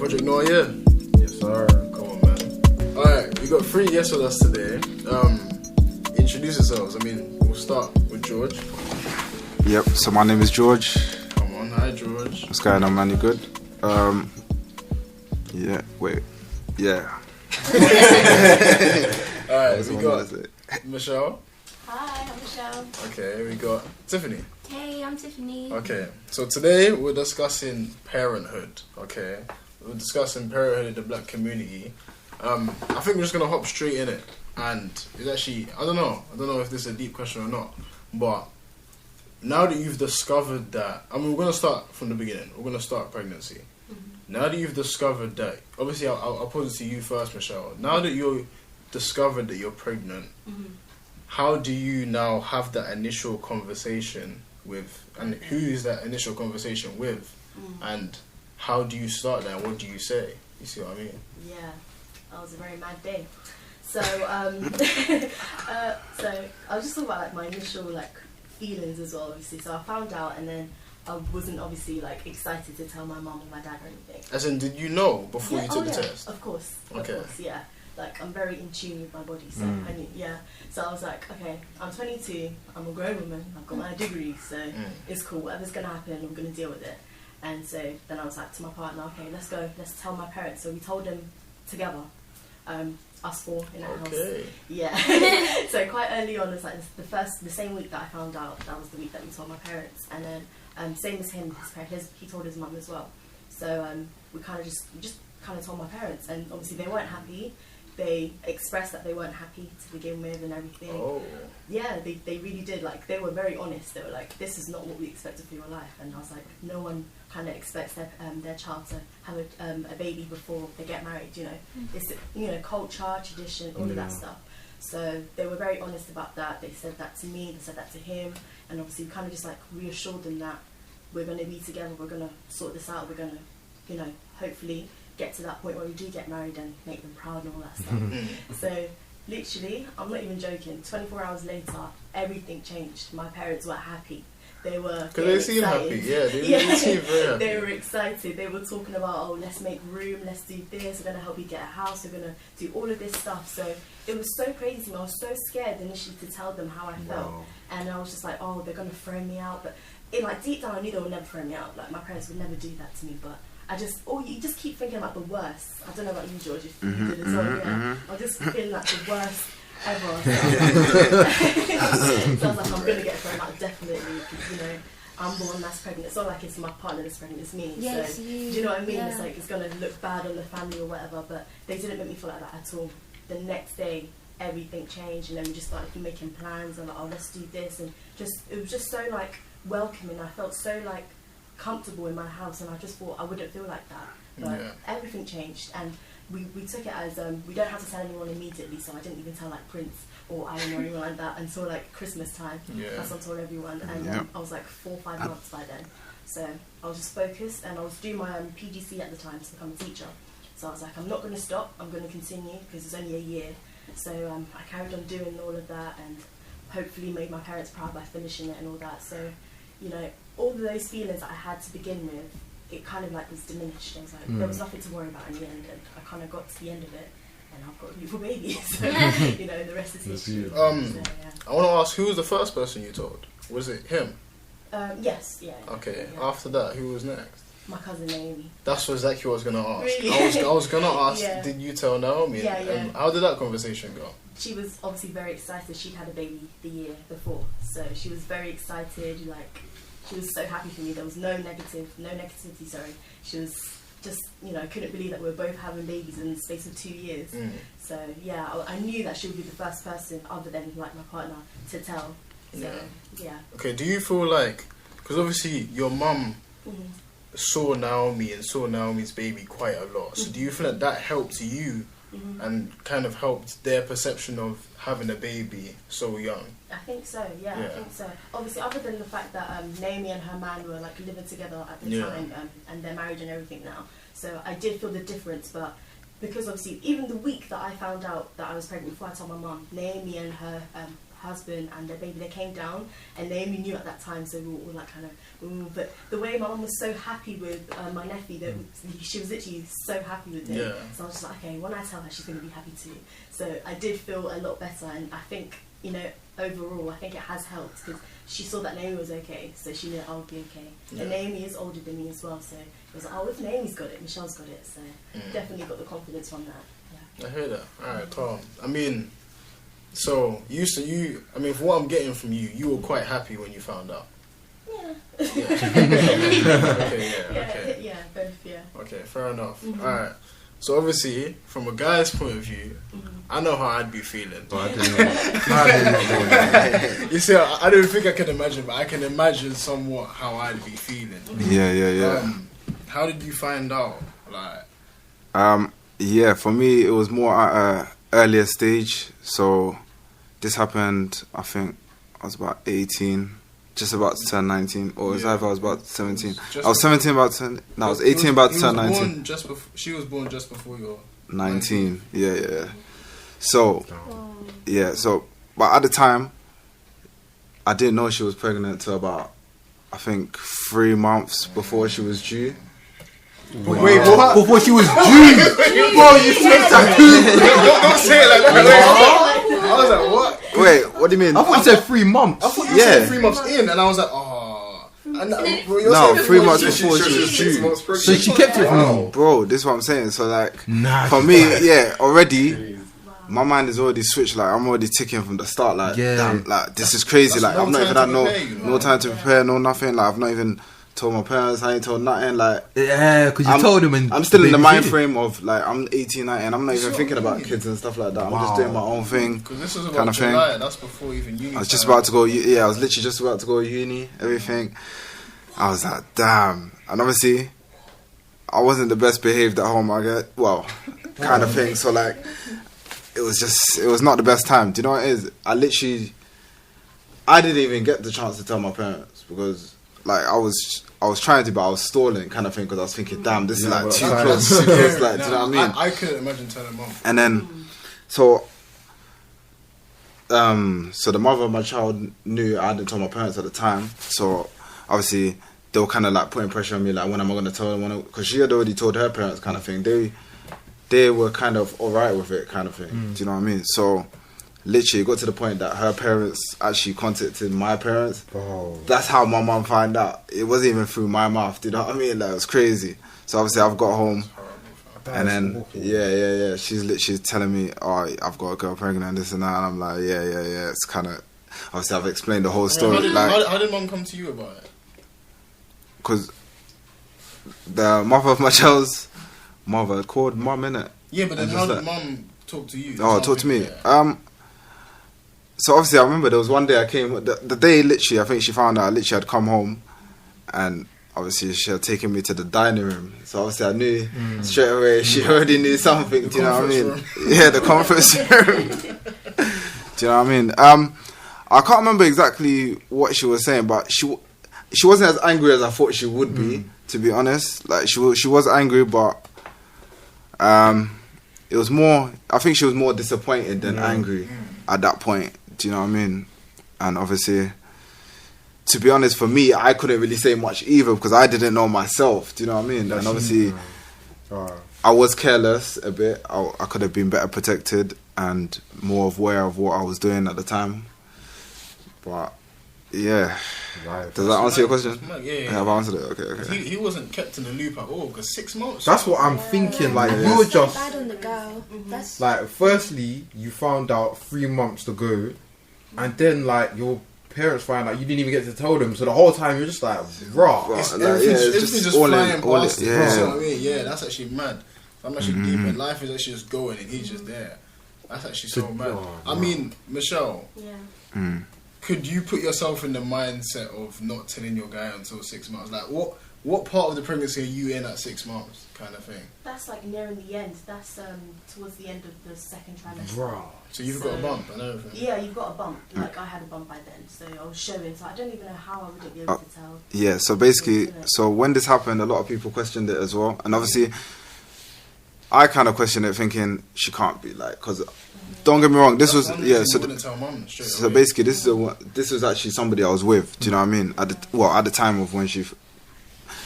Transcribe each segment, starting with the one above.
Project Noir, yeah? Yes, sir. Come on, man. Alright, we got 3 guests with us today. Introduce yourselves. I mean, we'll start with George. Yep, so my name is George. Come on, hi George. What's going on, man? You good? Yeah. Alright, we got Michelle. Hi, I'm Michelle. Okay, we got Tiffany. Hey, I'm Tiffany. Okay, so today we're discussing parenthood, okay? We're discussing parenthood in the black community. I think we're just going to hop straight in it. And it's actually, I don't know if this is a deep question or not, but now that you've discovered that, I mean, we're going to start from the beginning. We're going to start pregnancy. Mm-hmm. Now that you've discovered that, obviously I'll pose it to you first, Michelle. Now that you've discovered that you're pregnant, how do you now have that initial conversation with, and who is that initial conversation with, and how do you start that, and what do you say? You see what I mean? Yeah, that was a very mad day. So, so I was just talking about like my initial feelings as well, obviously. So I found out, and then I wasn't obviously excited to tell my mum or my dad or anything. As in, did you know before you took the test? Of course. Okay. Of course, yeah. I'm very in tune with my body, so I knew, yeah. So I was like, okay, I'm 22, I'm a grown woman, I've got my degree, so it's cool, whatever's gonna happen, I'm gonna deal with it. And so then I was like to my partner, okay, let's go, let's tell my parents. So we told them together, us 4 in our house. Yeah. So quite early on, it's like the same week that I found out, that was the week that we told my parents. And then same as him, he told his mum as well. So we just kind of told my parents, and obviously they weren't happy. They expressed that they weren't happy to begin with and everything. Oh. Yeah, they really did. They were very honest. They were like, this is not what we expected for your life. And I was like, no one kind of expects their child to have a baby before they get married, you know. It's, culture, tradition, all of that stuff. So they were very honest about that. They said that to me, they said that to him. And obviously we kind of just reassured them that we're going to be together, we're going to sort this out, we're going to, hopefully get to that point where we do get married and make them proud and all that stuff. So literally, I'm not even joking, 24 hours later, everything changed. My parents were happy. They were because they seem happy, yeah. They seem very happy. They were excited. They were talking about, oh, let's make room, let's do this, we're going to help you get a house, we're going to do all of this stuff. So it was so crazy to me. I was so scared initially to tell them how I felt. Wow. And I was just like, oh, they're going to throw me out. But deep down, I knew they would never throw me out. My parents would never do that to me. But you just keep thinking about the worst. I don't know about you, George, if you did as well. Yeah. I was just feeling like the worst ever. So I was like, I'm going to get thrown out, definitely, because, I'm the one that's pregnant. It's not like it's my partner that's pregnant, it's me. Yes, so, do you know what I mean? Yeah. It's going to look bad on the family or whatever, but they didn't make me feel like that at all. The next day, everything changed, and then we just started making plans, and oh, let's do this, and it was just so, welcoming. I felt so, comfortable in my house, and I just thought I wouldn't feel like that, but everything changed, and we took it as we don't have to tell anyone immediately, so I didn't even tell Prince or Ian or anyone like that until Christmas time. That's when I told everyone, and I was 4 or 5 months by then, so I was just focused, and I was doing my PGC at the time to become a teacher, so I was like, I'm not going to stop, I'm going to continue, because it's only a year. So I carried on doing all of that, and hopefully made my parents proud by finishing it and all that. So all of those feelings that I had to begin with, it kind of was diminished. I was like, there was nothing to worry about in the end, and I kind of got to the end of it, and I've got a beautiful baby. So the rest is history. I want to ask, who was the first person you told? Was it him? Yes, yeah. Okay. Yeah. After that, who was next? My cousin Naomi. That's exactly what I was gonna ask. Really? I was gonna ask, did you tell Naomi? Yeah. How did that conversation go? She was obviously very excited. She'd had a baby the year before, so she was very excited. She was so happy for me. There was no negativity. Sorry, she was just couldn't believe that we were both having babies in the space of 2 years. So yeah, I knew that she would be the first person other than my partner to tell. So yeah. Okay. Do you feel because obviously your mum saw Naomi and saw Naomi's baby quite a lot. So do you feel that helped you and kind of helped their perception of having a baby so young? I think so, yeah. I think so. Obviously, other than the fact that Naomi and her man were living together at the time, and they're married and everything now. So I did feel the difference, but because obviously even the week that I found out that I was pregnant, before I told my mum, Naomi and her husband and their baby, they came down, and Naomi knew at that time, so we were all like kind of, but the way my mum was so happy with my nephew, that she was literally so happy with him. Yeah. So I was just like, okay, when I tell her, she's going to be happy too. So I did feel a lot better, and I think, you know, overall, I think it has helped, because she saw that Naomi was okay, so she knew I'll be okay. Yeah. And Naomi is older than me as well, so it was like, oh, if Naomi's got it, Michelle's got it. So definitely got the confidence from that. Yeah. I hear that. Alright, Tom. I mean, so I mean, from what I'm getting from you, you were quite happy when you found out. Yeah. Okay, Both, yeah. Okay, fair enough. Alright. So obviously, from a guy's point of view, I know how I'd be feeling. But I didn't know. You see, I don't think I can imagine, but I can imagine somewhat how I'd be feeling. Yeah. How did you find out? Like, yeah, for me it was more at a earlier stage. So this happened, I think I was about 18, just about to turn 19, or it was either I was about 17. I was 17 about to turn. No, I was 18 about to turn 19. She was born just before you were 19. Yeah. So, but at the time, I didn't know she was pregnant till about, I think, 3 months before she was due. Wait, what? Before she was due? Bro, you said that. Don't say it like that. I was like, what? Wait, what do you mean? I thought you said 3 months. I thought you said 3 months in, and I was like, oh. No, 3 months before she was due. So she kept it from you. Bro, this is what I'm saying. So like, Nah, for me, already, my mind is already switched. Like, I'm already ticking from the start. Like, damn, like this is crazy. Like, I've not even had no time to prepare, no nothing. Like, I've not even told my parents. I ain't told nothing. Like, yeah, because you told them. And I'm still in the mind frame of like I'm 18, 19. I'm not even thinking about kids and stuff like that. I'm just doing my own thing. Because this was about kind of July. thing. That's before even uni. I was just about to go. Yeah, I was literally just about to go to uni. Everything. I was like, damn. And obviously, I wasn't the best behaved at home. Kind of thing. So like, it was not the best time. Do you know what it is? I didn't even get the chance to tell my parents because like I was trying to, but I was stalling kind of thing because I was thinking, damn, this is like too close. Like, do you know what I mean? I couldn't imagine telling mom. And then, so the mother of my child knew I hadn't told my parents at the time. So obviously they were kind of like putting pressure on me, like when am I going to tell them? Because she had already told her parents, kind of thing. They were kind of alright with it, kind of thing. Do you know what I mean? So literally it got to the point that her parents actually contacted my parents. Oh. That's how my mum found out. It wasn't even through my mouth. Do you know what I mean? Like, it was crazy. So obviously I've got home. And then, yeah. She's literally telling me, oh, I've got a girl pregnant and this and that. And I'm like, yeah. It's kind of, obviously I've explained the whole story. How did mum come to you about it? Because the mother of my child's mother called mum, innit? Yeah, but then how did mum talk to you? Oh, talk to me. Yeah. So obviously I remember there was one day I came, the day literally, I think she found out I literally had come home and obviously she had taken me to the dining room. So obviously I knew straight away she already knew something, do you know what I mean? Room. Yeah, the conference room. Do you know what I mean? I can't remember exactly what she was saying, but she wasn't as angry as I thought she would be, to be honest. Like she was angry, but it was more, I think she was more disappointed than angry at that point. Do you know what I mean? And obviously, to be honest, for me, I couldn't really say much either because I didn't know myself. Do you know what I mean? And obviously, I was careless a bit. I could have been better protected and more aware of what I was doing at the time. But yeah, does that answer your question? Yeah. I've answered it. Okay. He wasn't kept in the loop at all because 6 months. That's what I'm thinking. Like you were just bad on the girl. That's like, firstly, you found out 3 months to go, and then like your parents find out you didn't even get to tell them. So the whole time you're just like, raw. Everything's just flying past. Yeah. You know what I mean? Yeah, that's actually mad. I'm actually deep, and life is actually just going, and he's just there. That's actually so mad. I mean, Michelle. Yeah. Could you put yourself in the mindset of not telling your guy until 6 months? Like, what part of the pregnancy are you in at 6 months, kind of thing? That's like nearing the end. That's towards the end of the second trimester. Raw. So you've got a bump and everything? Yeah, you've got a bump. Like, I had a bump by then, so I was showing. So I don't even know how I wouldn't be able to tell. Yeah, so basically, so when this happened, a lot of people questioned it as well. And obviously, I kind of questioned it, thinking she can't be like, because don't get me wrong, this was So tell mum straight so away. basically, this was actually somebody I was with. Do you know what I mean? At the time of when she.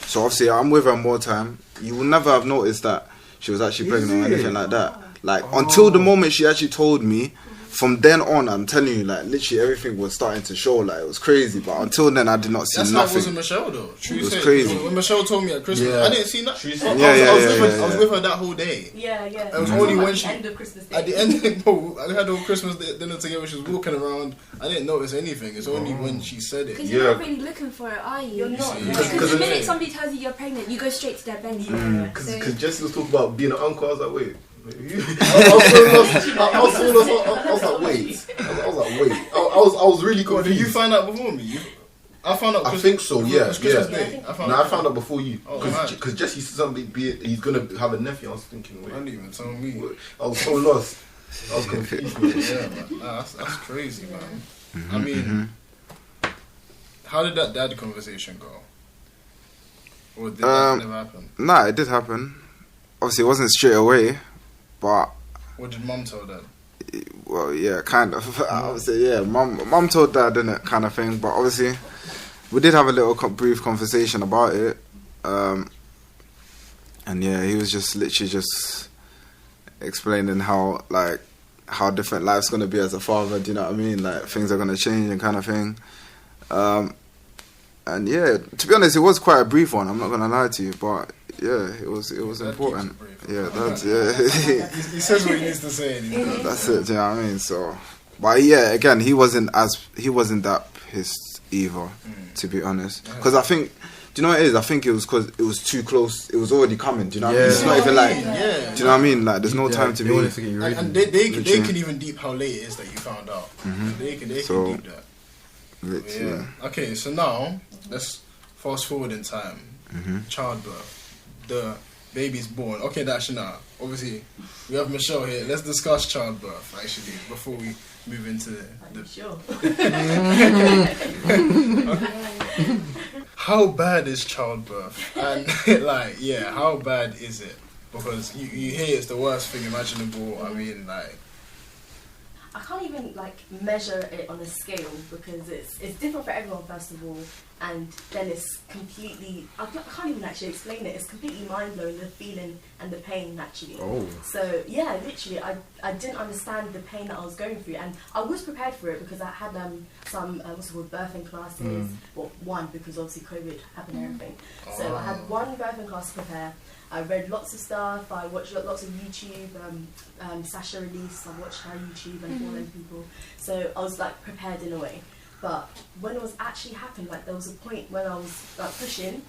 So obviously, I'm with her more time. You will never have noticed that she was actually pregnant or anything like that. Like until the moment she actually told me. From then on, I'm telling you, like literally everything was starting to show. Like it was crazy, but until then, I did not see That's nothing. how it was with Michelle though. It was crazy. When Michelle told me at Christmas, Yeah. I didn't see that. I was with her that whole day. Yeah. It was only when she end of Christmas Day. at the end. Bro, I had all Christmas dinner together. She was walking around. I didn't notice anything. It's only when she said it. Because you're not really looking for it, are you? You're not. Because the minute somebody tells you you're pregnant, you go straight to their belly. Because Jesse was talking about being an uncle. I was like, wait. I was like, wait. I was really What, confused. did you find out before me? I found out. I think so. Yeah, Christmas yeah. Day. I found out before you. Oh, Because Jesse said something. He's gonna have a nephew. I was thinking, wait. I didn't even tell me. I was so lost. I was confused. Man. Yeah, man. Nah, that's crazy, man. I mean, how did that dad conversation go? Or did that never happen? Nah, it did happen. Obviously, it wasn't straight away, but What did mum tell dad? well, yeah, kind of. I would say, yeah, mum told dad, didn't it, kind of thing. But obviously, we did have a little brief conversation about it, and yeah, he was just literally just explaining how different life's gonna be as a father. Do you know what I mean? Like things are gonna change and kind of thing. And yeah, to be honest, it was quite a brief one. I'm not gonna lie to you, but yeah, it was important. Yeah, He says what he needs to say. that's it. Do you know what I mean? So, but yeah, again, he wasn't that pissed either, to be honest. Because I think, do you know what it is? I think it was because it was too close. It was already coming. Do you know what I mean? It's not even like, do you know what I mean? Like, there's no time to be. And they can even deep how late it is that you found out. They can deep that. Literally. Yeah. Okay, so now let's fast forward in time. Childbirth. The baby's born. Okay, that's now. Obviously, we have Michelle here. Let's discuss childbirth actually before we move into the. Sure. How bad is childbirth? And like, yeah, how bad is it? Because you hear it's the worst thing imaginable. I mean, like. I can't even like measure it on a scale because it's different for everyone first of all, and then it's completely I can't even actually explain it. It's completely mind blowing, the feeling and the pain actually. Oh. So yeah, literally I didn't understand the pain that I was going through, and I was prepared for it because I had some what's it called, birthing classes. Well, one because obviously COVID happened and everything. So I had one birthing class to prepare. I read lots of stuff. I watched lots of YouTube. Sasha Release. I watched her YouTube and following people. So I was like prepared in a way. But when it was actually happening, like there was a point when I was like pushing,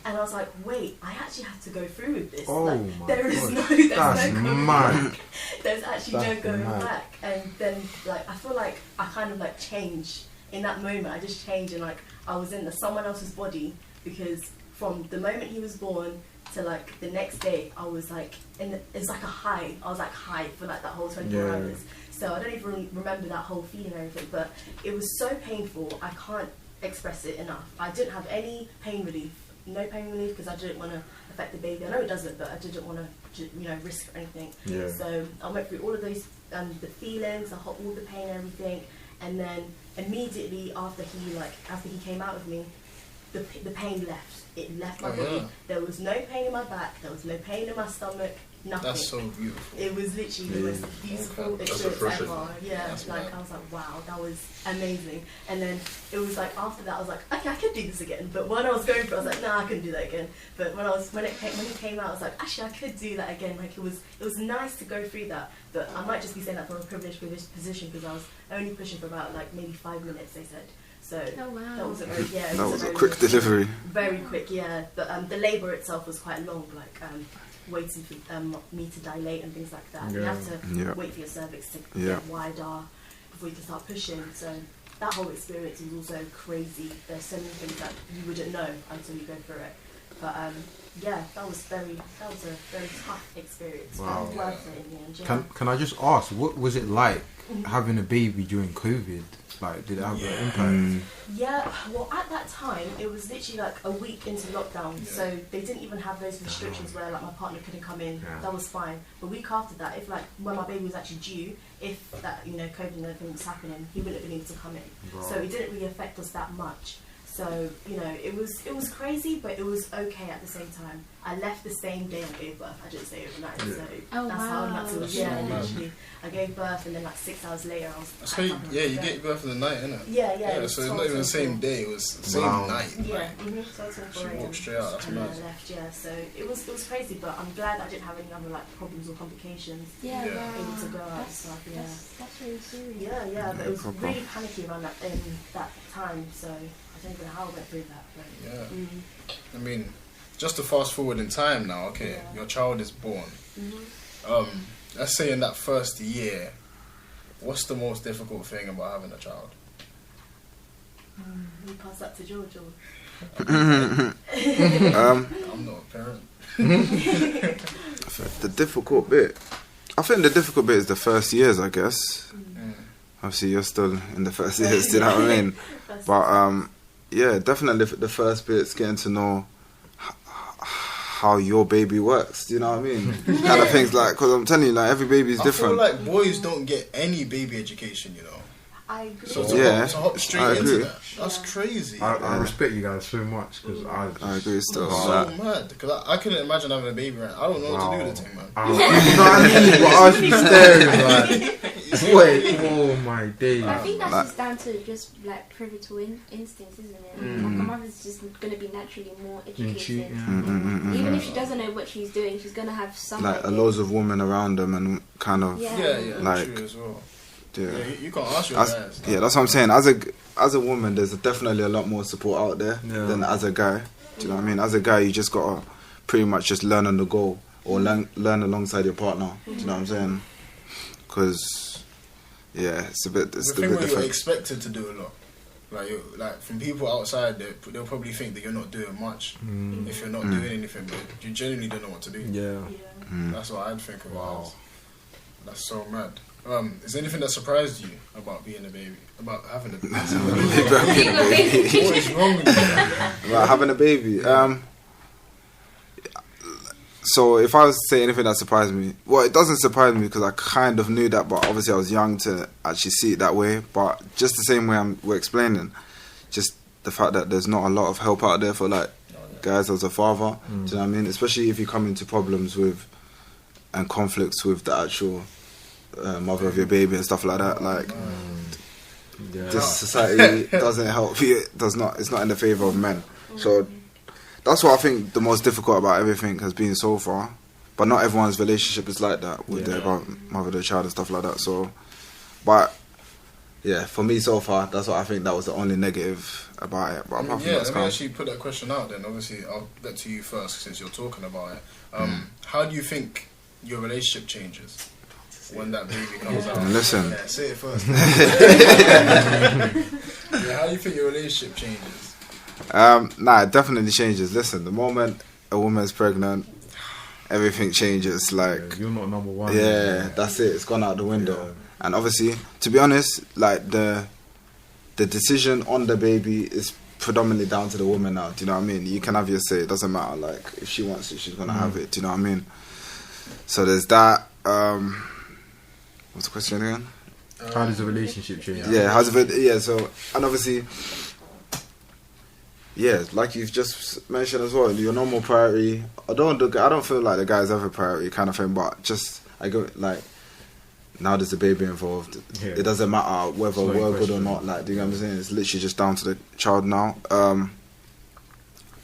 and I was like, wait, I actually have to go through with this. Oh like, my there is God. no, there's That's no going mad. back. There's actually no going back. And then like I feel like I kind of like changed in that moment. I just changed and like I was in someone else's body because from the moment he was born to like the next day, I was like it's like a high. I was like high for like that whole 24 hours. So I don't even remember that whole feeling or anything, but it was so painful. I can't express it enough. I didn't have any pain relief, no pain relief because I didn't want to affect the baby. I know it doesn't, but I didn't want to, risk or anything. Yeah. So I went through all of those, the feelings, all the pain and everything, and then immediately after he came out of me, the pain left. It left my body. Yeah. There was no pain in my back. There was no pain in my stomach. Nothing. That's so beautiful. It was literally the most beautiful experience ever. Yeah, That's like mad. I was like, wow, that was amazing. And then it was like after that, I was like, okay, I could do this again. But when I was going for it, I was like, nah, I couldn't do that again. But when it came out, I was like, actually, I could do that again. Like it was nice to go through that. But I might just be saying that from a privileged position because I was only pushing for about like maybe 5 minutes. They said. So Oh, wow. that wasn't very, yeah. That was a very quick delivery. Very quick, yeah. But the labour itself was quite long, like waiting for me to dilate and things like that. You have to wait for your cervix to get wider before you can start pushing. So that whole experience was also crazy. There's so many things that you wouldn't know until you go through it. But yeah, that was a very tough experience. Wow. But worth it in the end. Yeah. Can I just ask, what was it like having a baby during COVID? Like, did it have an impact? Yeah, well, at that time, it was literally like a week into lockdown, so they didn't even have those restrictions where like my partner couldn't come in. Yeah. That was fine. The week after that, if like when my baby was actually due, if that COVID and everything was happening, he wouldn't have been able to come in. Right. So it didn't really affect us that much. So it was crazy, but it was okay at the same time. I left the same day I gave birth. I didn't stay overnight, so that's how nuts it was. Yeah, literally, I gave birth, and then like 6 hours later, I was. So you gave birth in the night, innit? Yeah. So it's not even the same day. It was the same night. Yeah. Like, So she walked straight out. That's and then nice. I left. Yeah. So it was crazy, but I'm glad I didn't have any other like problems or complications. Yeah, Yeah. wow. Able to go out and stuff. Yeah. That's really serious. Yeah. But it was proper. really panicky around that time. So I don't know how I went through that. But, Yeah. I mean, just to fast forward in time now. Okay, Yeah. your child is born. Let's say in that first year, what's the most difficult thing about having a child? we pass that to George. I'm not a parent. The difficult bit. I think the difficult bit is the first years, I guess. Obviously, you're still in the first years, do you know what I mean? But yeah, definitely the first bit's getting to know how your baby works. Do you know what I mean? Kind of things like, because I'm telling you, like every baby is different. I feel like boys don't get any baby education, you know. I agree. So Yeah, to hop straight I into agree. that, that's crazy. I respect you guys so much because I agree still. It's so mad because I couldn't imagine having a baby. Right, I don't know what to do with the thing, man. You know what I mean? But I was just staring like, wait, oh my days. I think that's Like- just down to just like pivotal instincts, isn't it? Like a mother's just going to be naturally more educated. Even if she doesn't know what she's doing, she's going to have some. Like idea. loads of women around them and kind of Yeah. like, true as well. yeah. Yeah, you can't ask your guys. Yeah, that's what I'm saying. As a woman, there's definitely a lot more support out there than as a guy. Do you know what I mean? As a guy, you just gotta pretty much just learn on the go or learn alongside your partner. Do you know what I'm saying? Because it's a bit The thing where you're different. expected to do a lot. Like from people outside, they'll probably think that you're not doing much if you're not doing anything, but you genuinely don't know what to do. Yeah. That's what I'd think of it as. That's so mad. Is there anything that surprised you about being a baby? About having a baby? What is wrong with you? About having a baby. So if I was to say anything that surprised me, well, it doesn't surprise me because I kind of knew that, but obviously I was young to actually see it that way. But just the same way we're explaining, just the fact that there's not a lot of help out there for like guys as a father. Do you know what I mean? Especially if you come into problems with and conflicts with the actual mother of your baby and stuff like that. Like this society doesn't help you. It's not in the favour of men. So that's what I think the most difficult about everything has been so far. But not everyone's relationship is like that with their mother, their child and stuff like that. So, but yeah, for me so far, that's what I think that was the only negative about it. But apart from that, it's let me calm. actually put that question out then. Obviously, I'll get to you first since you're talking about it. How do you think your relationship changes when that baby comes out? Listen. Yeah, say it first. How do you think your relationship changes? It definitely changes. Listen, the moment a woman's pregnant, everything changes. Like, You're not number one. that's it. It's gone out the window. And obviously, to be honest, like the decision on the baby is predominantly down to the woman now. Do you know what I mean? You can have your say. It doesn't matter. Like, if she wants it, she's gonna have it. Do you know what I mean? So there's that. What's the question again? How does the relationship change? How's it? Yeah. So, and obviously, like you've just mentioned as well, your normal priority. I don't feel like the guy's ever priority kind of thing, but just I go like. Now there's a baby involved. It doesn't matter whether we're good or not. Like, do you know what I'm saying? It's literally just down to the child now.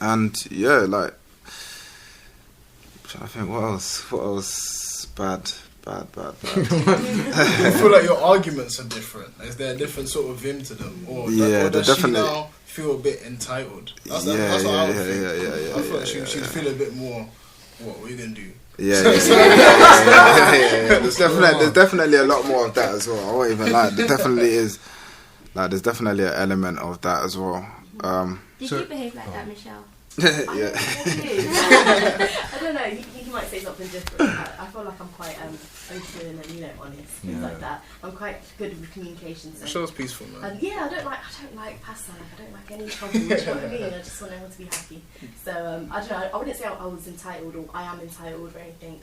And yeah, like, I'm trying to think what else bad. I feel like your arguments are different. Is there a different sort of vim to them, or does she now feel a bit entitled? That's what I would think. I feel like she'd feel a bit more. What are you gonna do? Yeah. There's definitely a lot more of that as well. I won't even lie. There definitely is. Like, there's definitely an element of that as well. Did you behave like that, Michelle? Yeah. I don't know. He might say something different. I feel like I'm quite open and honest, things like that. I'm quite good with communication. So. Shows peaceful, man. And yeah, I don't like pasta. I don't like any trouble. Do you know what I mean? I just want everyone to be happy. So I don't know. I wouldn't say I was entitled or I am entitled or anything.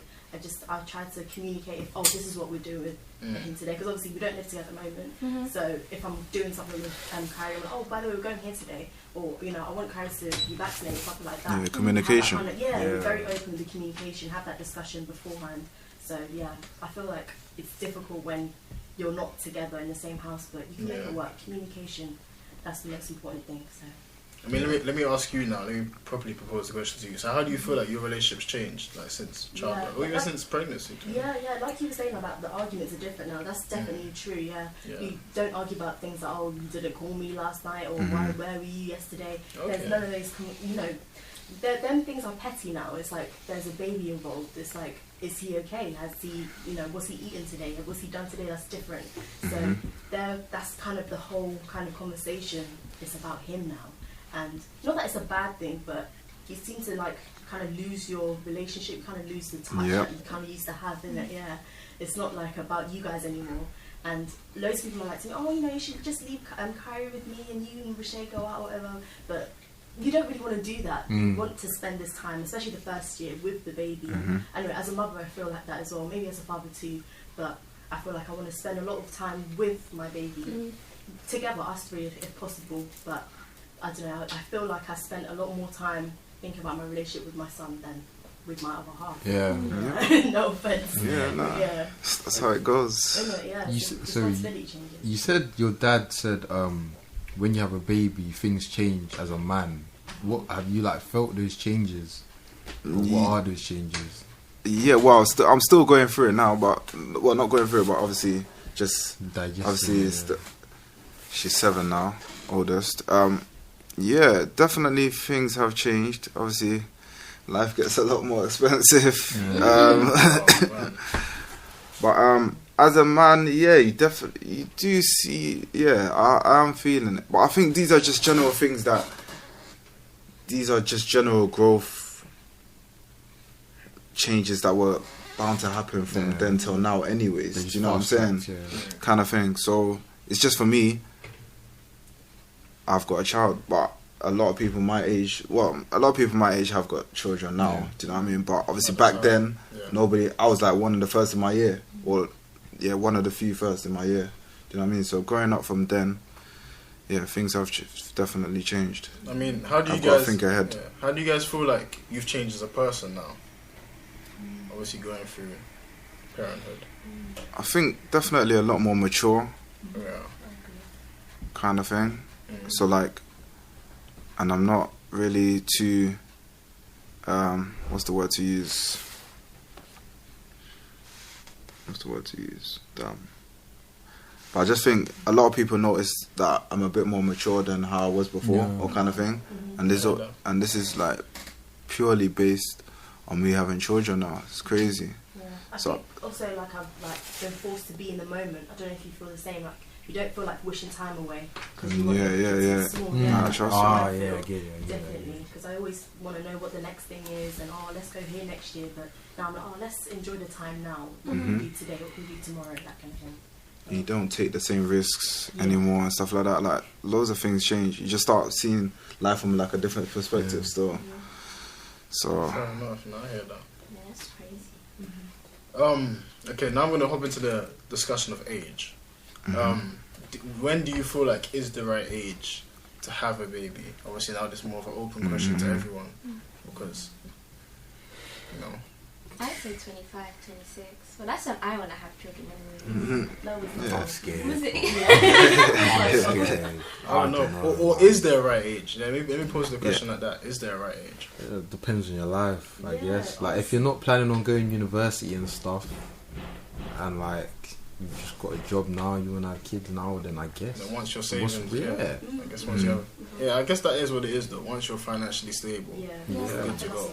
I tried to communicate this is what we're doing with him today, because obviously we don't live together at the moment. So if I'm doing something with Kyrie, I'm like, by the way, we're going here today, or I want Kyrie to be vaccinated, something like that. Yeah, communication. We're very open with the communication, have that discussion beforehand. So yeah, I feel like it's difficult when you're not together in the same house, but you can make it work. Communication, that's the most important thing. So. I mean, let me ask you now. Let me properly propose the question to you. So, how do you feel like your relationship's changed, like since childbirth, or even since pregnancy? Yeah, like you were saying about the arguments are different now. That's definitely true. Yeah, you don't argue about things like, you didn't call me last night, or where were you yesterday? Okay. There's none of those. Them things are petty now. It's like there's a baby involved. It's like, is he okay? Has he, what's he eaten today? What's he done today? That's different. So that's kind of the whole kind of conversation. It's about him now. And not that it's a bad thing, but you seem to kind of lose your relationship, kind of lose the touch that you kind of used to have, isn't it? Yeah, it's not like about you guys anymore. And loads of people are like to me, you should just leave Kyrie with me and you and Rashay go out or whatever. But you don't really want to do that. You want to spend this time, especially the first year, with the baby. Anyway, as a mother, I feel like that as well. Maybe as a father too, but I feel like I want to spend a lot of time with my baby, together, us three if possible. But I don't know, I feel like I spent a lot more time thinking about my relationship with my son than with my other half. Yeah. No offense. Yeah, nah. Yeah. That's how it goes. Yeah. You said your dad said when you have a baby, things change as a man. What have you felt those changes? Or what are those changes? Yeah, well, I'm still going through it now, but not going through it, but obviously just obviously she's 7 now, oldest. Yeah, definitely things have changed. Obviously, life gets a lot more expensive. But as a man, yeah, you do see. Yeah, I am feeling it. But I think these are just general things these are just general growth changes that were bound to happen from then till now anyways. Do you know what I'm saying? Kind of thing. So it's just for me, I've got a child, but a lot of people my age have got children now. Do you know what I mean? But obviously back then, nobody. I was one of the first in my year, or one of the few first in my year. Do you know what I mean? So growing up from then, things have definitely changed. I mean, how do you guys think ahead? Yeah, how do you guys feel like you've changed as a person now? Obviously going through parenthood. I think definitely a lot more mature. Yeah. Kind of thing. So and I'm not really too what's the word to use? Damn. But I just think a lot of people notice that I'm a bit more mature than how I was before, or kind of thing. And this is purely based on me having children now. It's crazy. Yeah. I think also I've been forced to be in the moment. I don't know if you feel the same. You don't feel like wishing time away. Yeah. I get it. Definitely, because I always want to know what the next thing is, and let's go here next year. But now I'm like, let's enjoy the time now. What can we do today? What can we do tomorrow? That kind of thing. You don't take the same risks anymore and stuff like that. Loads of things change. You just start seeing life from a different perspective still. Yeah. So. Fair enough. No, I hear that. Yeah, that's crazy. Okay, now I'm going to hop into the discussion of age. When do you feel like is the right age to have a baby? Obviously now this is more of an open question to everyone, because I'd say 25, 26. Well, that's when I want to have children. That was not scary. Was it? I don't know. Or is there a right age? Let me pose the question like that. Is there a right age? It depends on your life, I guess. If you're not planning on going to university and stuff, and you've just got a job now, you want to have kids now, then I guess. Then once you're saving, I guess once you have... I guess that is what it is though. Once you're financially stable, you're good to go.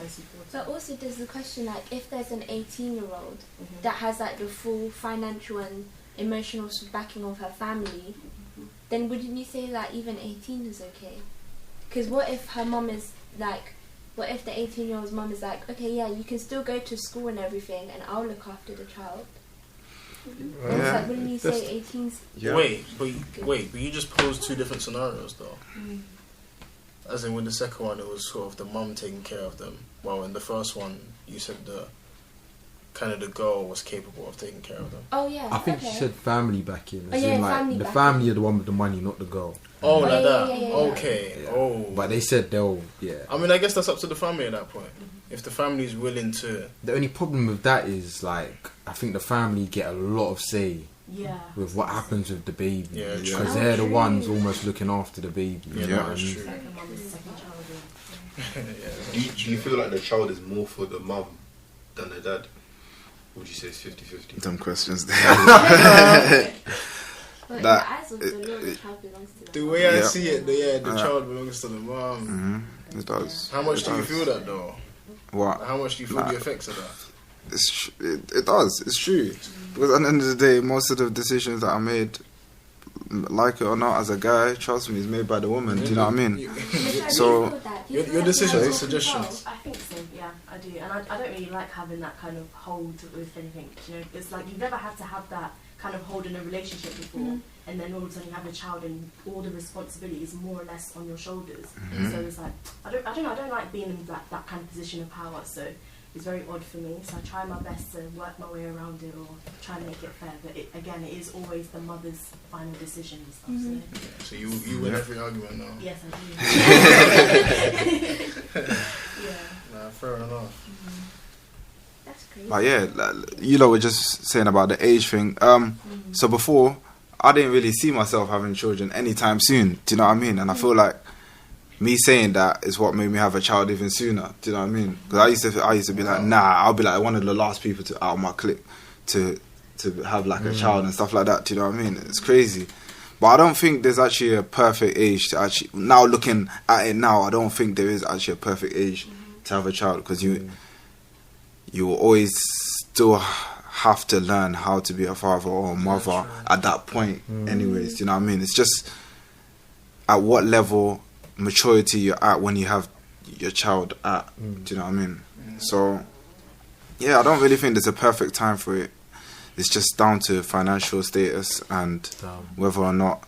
But also there's the question, if there's an 18-year-old that has the full financial and emotional backing of her family, then wouldn't you say that even 18 is okay? Because what if her mum is what if the 18-year-old's mum is like, okay, yeah, you can still go to school and everything, and I'll look after the child. Yeah. It's like, wouldn't you say 18? Yeah. Wait, but you just posed two different scenarios though. As in, with the second one, it was sort of the mum taking care of them. While in the first one, you said the girl was capable of taking care of them. Oh yeah. I think she said family backing. As yeah, in, like, family the backing. family are the one with the money, not the girl. Oh, like that. Yeah. Okay. Yeah. Oh. But they said they'll, I mean, I guess that's up to the family at that point. If the family's willing to. The only problem with that is, like, I think the family get a lot of say with what happens with the baby. Yeah, because true. they're the ones almost looking after the baby. Yeah, You know what I that's mean? true. Like the mum's second child. Do you feel like the child is more for the mum than the dad? Would you say it's 50-50? Dumb questions there. But in That- the eyes of the Lord, the child belongs to The them. way I Yeah. see it, the child belongs to the mum. It does. How much It do you does. feel that though? What? How much do you feel the effects of that? It does. It's true. Because at the end of the day, most of the decisions that I made, like it or not, as a guy, trust me, is made by the woman. Do you know what I mean? So- Your decisions and suggestions. I think so, yeah, I do. And I don't really like having that kind of hold with anything, you know. It's like you've never had to have that kind of hold in a relationship before, and then all of a sudden you have a child and all the responsibility is more or less on your shoulders. So it's like, I don't like being in that kind of position of power, so it's very odd for me. So I try my best to work my way around it or try and make it fair, but it is always the mother's final decision and stuff. So you win every argument now. So yes, I do. Nah, fair enough. That's crazy. But yeah, you lot were just saying about the age thing. So before, I didn't really see myself having children anytime soon. Do you know what I mean? And I feel like me saying that is what made me have a child even sooner. Do you know what I mean? Because I used to be like, nah, I'll be like one of the last people out of my clique to have like a child and stuff like that. Do you know what I mean? It's crazy. But I don't think there's actually a perfect age to actually, now looking at it now, I don't think there is actually a perfect age to have a child, because you will always still have to learn how to be a father or a mother at that point anyways. Do you know what I mean? It's just at what level maturity you're at when you have your child at. Do you know what I mean? So yeah, I don't really think there's a perfect time for it. It's just down to financial status and whether or not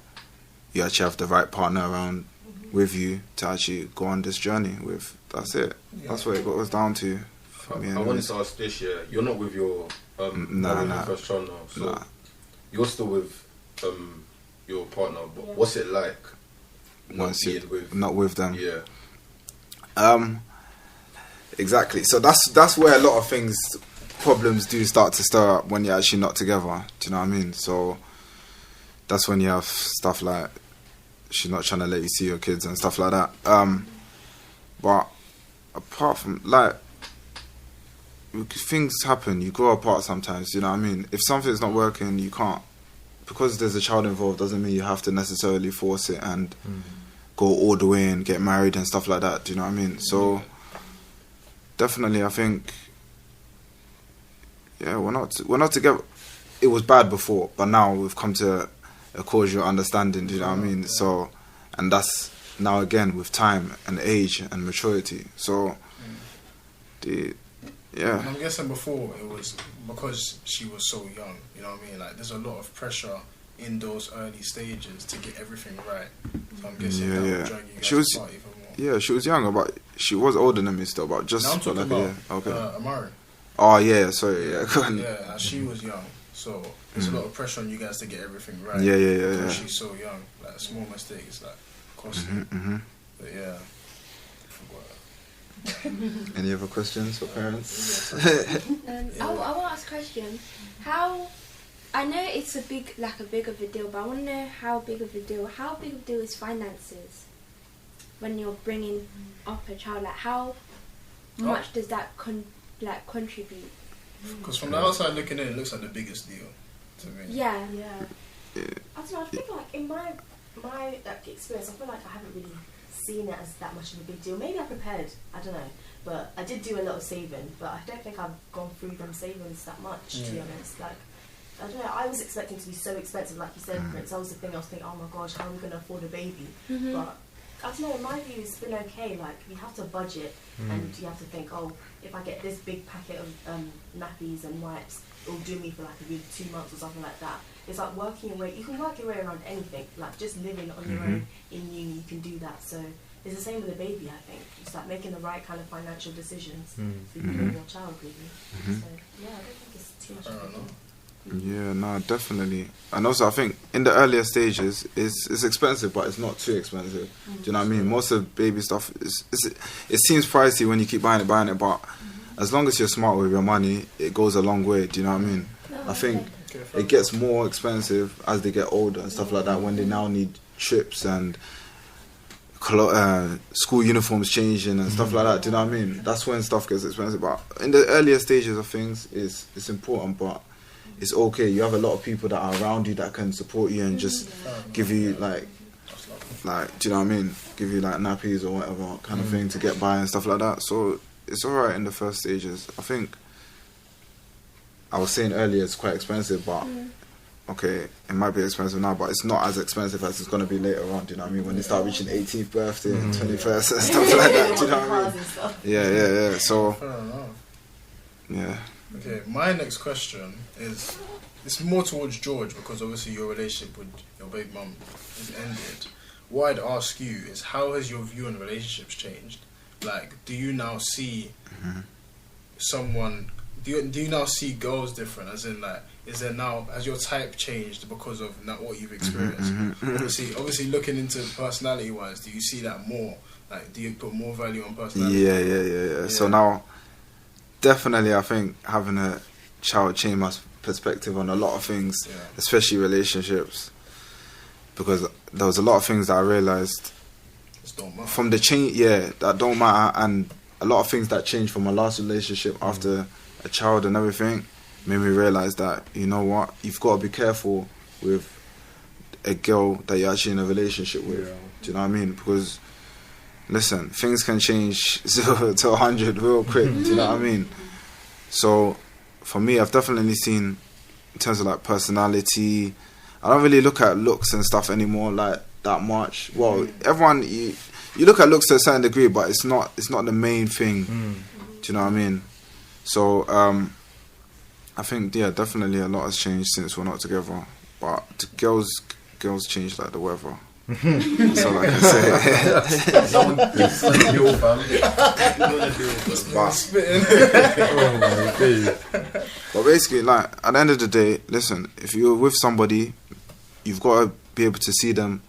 you actually have the right partner around with you to actually go on this journey with. That's it. That's what it goes down to for me. I wanted to ask this, you're not with your Nah. first child now, so Nah. you're still with your partner, but what's it like Once being you're with not with them. Yeah. Exactly. So that's where a lot of problems do start to stir up when you're actually not together. Do you know what I mean? So that's when you have stuff like she's not trying to let you see your kids and stuff like that. But apart from like, things happen. You grow apart sometimes. You know what I mean? If something's not working, you can't, because there's a child involved, doesn't mean you have to necessarily force it and go all the way and get married and stuff like that. Do you know what I mean? So definitely, I think, yeah, we're not together. It was bad before, but now we've come to a cordial understanding. Do you know what I mean? So, and that's now again with time and age and maturity. So, yeah. And I'm guessing before it was because she was so young. You know what I mean? Like, there's a lot of pressure in those early stages to get everything right. So I'm guessing that would drag you guys apart even more. Yeah, she was younger, but she was older than me still. But just Now I'm talking like about a year. Okay. Amari. Oh yeah, sorry. Yeah, go on. Yeah, and she was young, so there's a lot of pressure on you guys to get everything right. Yeah. Because she's so young, like a small mistake is like costly. But yeah. Any other questions for parents? I want to ask a question. How, I know it's a big of a deal, but I want to know how big of a deal is finances when you're bringing up a child? Like, how much does that contribute? Because from the outside looking in, it looks like the biggest deal to me. Yeah. I don't know, I feel like in my experience, I feel like I haven't really seen it as that much of a big deal. Maybe I prepared, I don't know. But I did do a lot of saving, but I don't think I've gone through them savings that much, to be honest. Like, I don't know, I was expecting to be so expensive, like you said, Prince. That was the thing I was thinking, oh my gosh, how are we going to afford a baby? But I don't know, in my view, it's been okay. Like, you have to budget and you have to think, oh, if I get this big packet of nappies and wipes, it'll do me for like a good 2 months or something like that. It's like working your way, you can work your way around anything. Like, just living on your own in uni, you can do that. So it's the same with a baby, I think. It's like making the right kind of financial decisions so you can bring your child with you. So, yeah, I don't think it's too much of a thing. Yeah, no, definitely. And also, I think in the earlier stages, it's expensive, but it's not too expensive. Do you know what I mean? Most of baby stuff, it seems pricey when you keep buying it, but as long as you're smart with your money, it goes a long way. Do you know what I mean? I think it gets more expensive as they get older and stuff like that, when they now need trips and school uniforms changing and stuff like that. Do you know what I mean? That's when stuff gets expensive. But in the earlier stages of things, it's important, but it's okay. You have a lot of people that are around you that can support you and just give you like, do you know what I mean? Give you like nappies or whatever kind of thing to get by and stuff like that. So it's alright in the first stages. I think I was saying earlier it's quite expensive, but okay, it might be expensive now, but it's not as expensive as it's going to be later on. Do you know what I mean? When they start reaching 18th birthday and 21st and stuff like that. Do you know what I mean? Yeah. So yeah. Okay, my next question is, it's more towards George, because obviously your relationship with your baby mum is ended. What I'd ask you is, how has your view on relationships changed? Like, do you now see someone, do you now see girls different? As in, like, is there now, has your type changed because of what you've experienced? Obviously looking into personality wise, do you see that more? Like, do you put more value on personality? Yeah. So now, definitely, I think having a child changed my perspective on a lot of things, especially relationships, because there was a lot of things that I realised from the change, that don't matter, and a lot of things that changed from my last relationship after a child and everything made me realise that, you know what, you've got to be careful with a girl that you're actually in a relationship with. Do you know what I mean? Because listen, things can change 0 to 100 real quick. Do you know what I mean? So, for me, I've definitely seen, in terms of like personality, I don't really look at looks and stuff anymore like that much. Well, everyone, you look at looks to a certain degree, but it's not the main thing. Do you know what I mean? So, I think definitely a lot has changed since we're not together. But the girls change like the weather. That's all I can say. But basically, like, at the end of the day, listen, if you're with somebody, you've got to be able to see them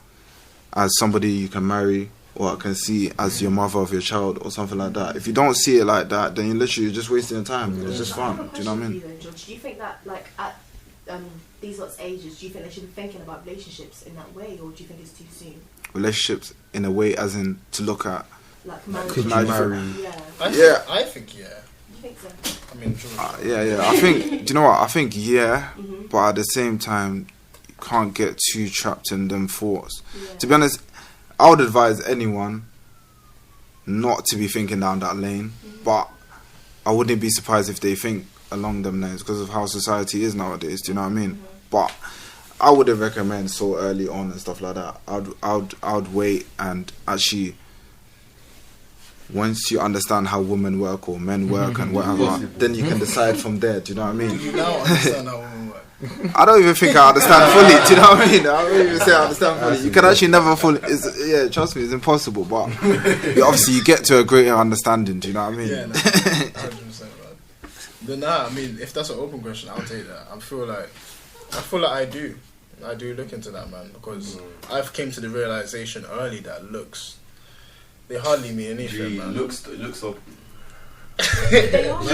as somebody you can marry, or can see as your mother of your child or something like that. If you don't see it like that, then you're literally just wasting your time. It's just fun. Do you know what I mean? George, do you think that, like, at these lots of ages, do you think they should be thinking about relationships in that way, or do you think it's too soon? Relationships in a way, as in to look at. Like marriage. Could you marry? I think You think so? I mean, George. I think. Do you know what? I think but at the same time, you can't get too trapped in them thoughts. To be honest, I would advise anyone not to be thinking down that lane, but I wouldn't be surprised if they think along them lines because of how society is nowadays. Do you know what I mean? But I wouldn't recommend so early on and stuff like that. I'd wait, and actually, once you understand how women work or men work and whatever, then you can decide from there. Do you know what I mean? Do you now understand how women work? I don't even think I understand fully. Do you know what I mean? I don't even say I understand fully. You can actually never fully. Trust me, it's impossible. But obviously, you get to a greater understanding. Do you know what I mean? Yeah, 100%. But I mean, if that's an open question, I'll take that. I feel like I do look into that, man, because I've came to the realization early that looks, they hardly mean anything, man. Looks up. They are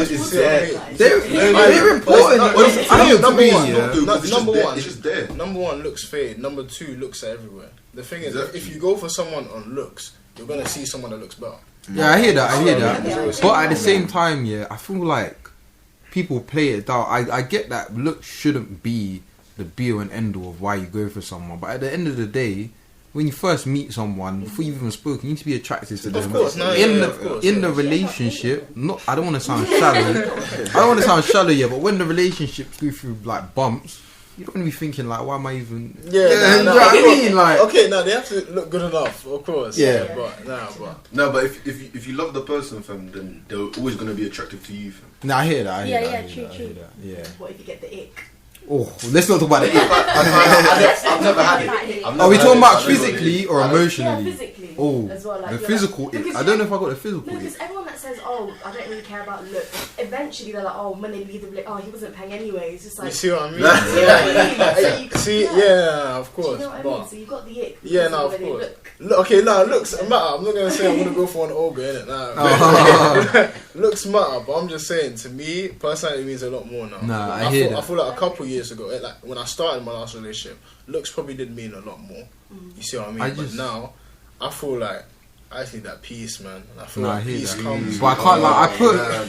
They're important. Number one, looks fade. Number two, looks are everywhere. The thing is, if you go for someone on looks, you're gonna see someone that looks better. Yeah, I hear that. But at the same time, I feel like people play it down. I get that looks shouldn't be the be-all and end-all of why you go for someone. But at the end of the day, when you first meet someone, before you've even spoken, you need to be attracted to them. Of course, in the relationship, I don't want to sound shallow. But when the relationships go through like bumps, you don't want to be thinking like, why am I even? Yeah, do you know what I mean? Like, okay, no, they have to look good enough, of course. Yeah. But if you love the person, fam, then they're always gonna be attractive to you, fam. nah, I hear that. I hear Yeah, that, yeah, I hear true, that, true. I hear that, yeah. What if you get the ick? Oh, let's not talk about it. I've never had it. Are we talking about physically or Yeah, emotionally? physically. Oh, as well. Like, the you're physical. like, because I don't know if I got the physical. No, because everyone that says, "Oh, I don't really care about look," eventually they're like, "Oh, when they leave, they're like, oh, he wasn't paying anyway." It's just like, you see what I mean? you know what I mean? See, Yeah. yeah, of Do you course. know what I but mean? So you got the ick. yeah, because no, the of way they course. look. Okay, no, looks matter. I'm not gonna say I'm gonna go for an ogre, innit? Nah, Oh. looks matter, but I'm just saying, to me, personality means a lot more now. Nah, I hear that. I feel like a couple years ago, like when I started my last relationship, looks probably did mean a lot more. You see what I mean? But now, I feel like I need that peace, man. And I feel like peace comes. But I can't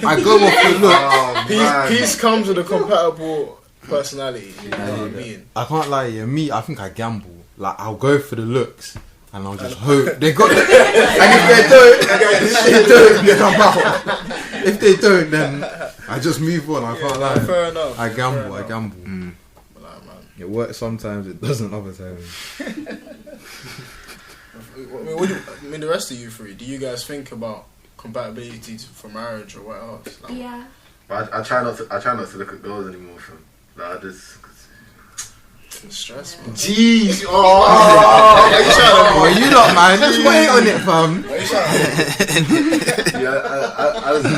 I go off the look. Peace comes with a compatible personality. You know what I mean? I can't lie, yeah. Me, I think I gamble. Like, I'll go for the looks and I'll just hope they got it. And if they don't, then I'm out. If they don't, then I just move on. I can't lie. Fair enough. I gamble. Fair I gamble. But like, man, It works sometimes. It doesn't other times. I mean, the rest of you three, do you guys think about compatibility for marriage or what else? Like, Yeah. But I try not to look at girls anymore, fam. Like, I just. it's stress, man. Jeez! Well, you lot, man. Just wait on it, fam. I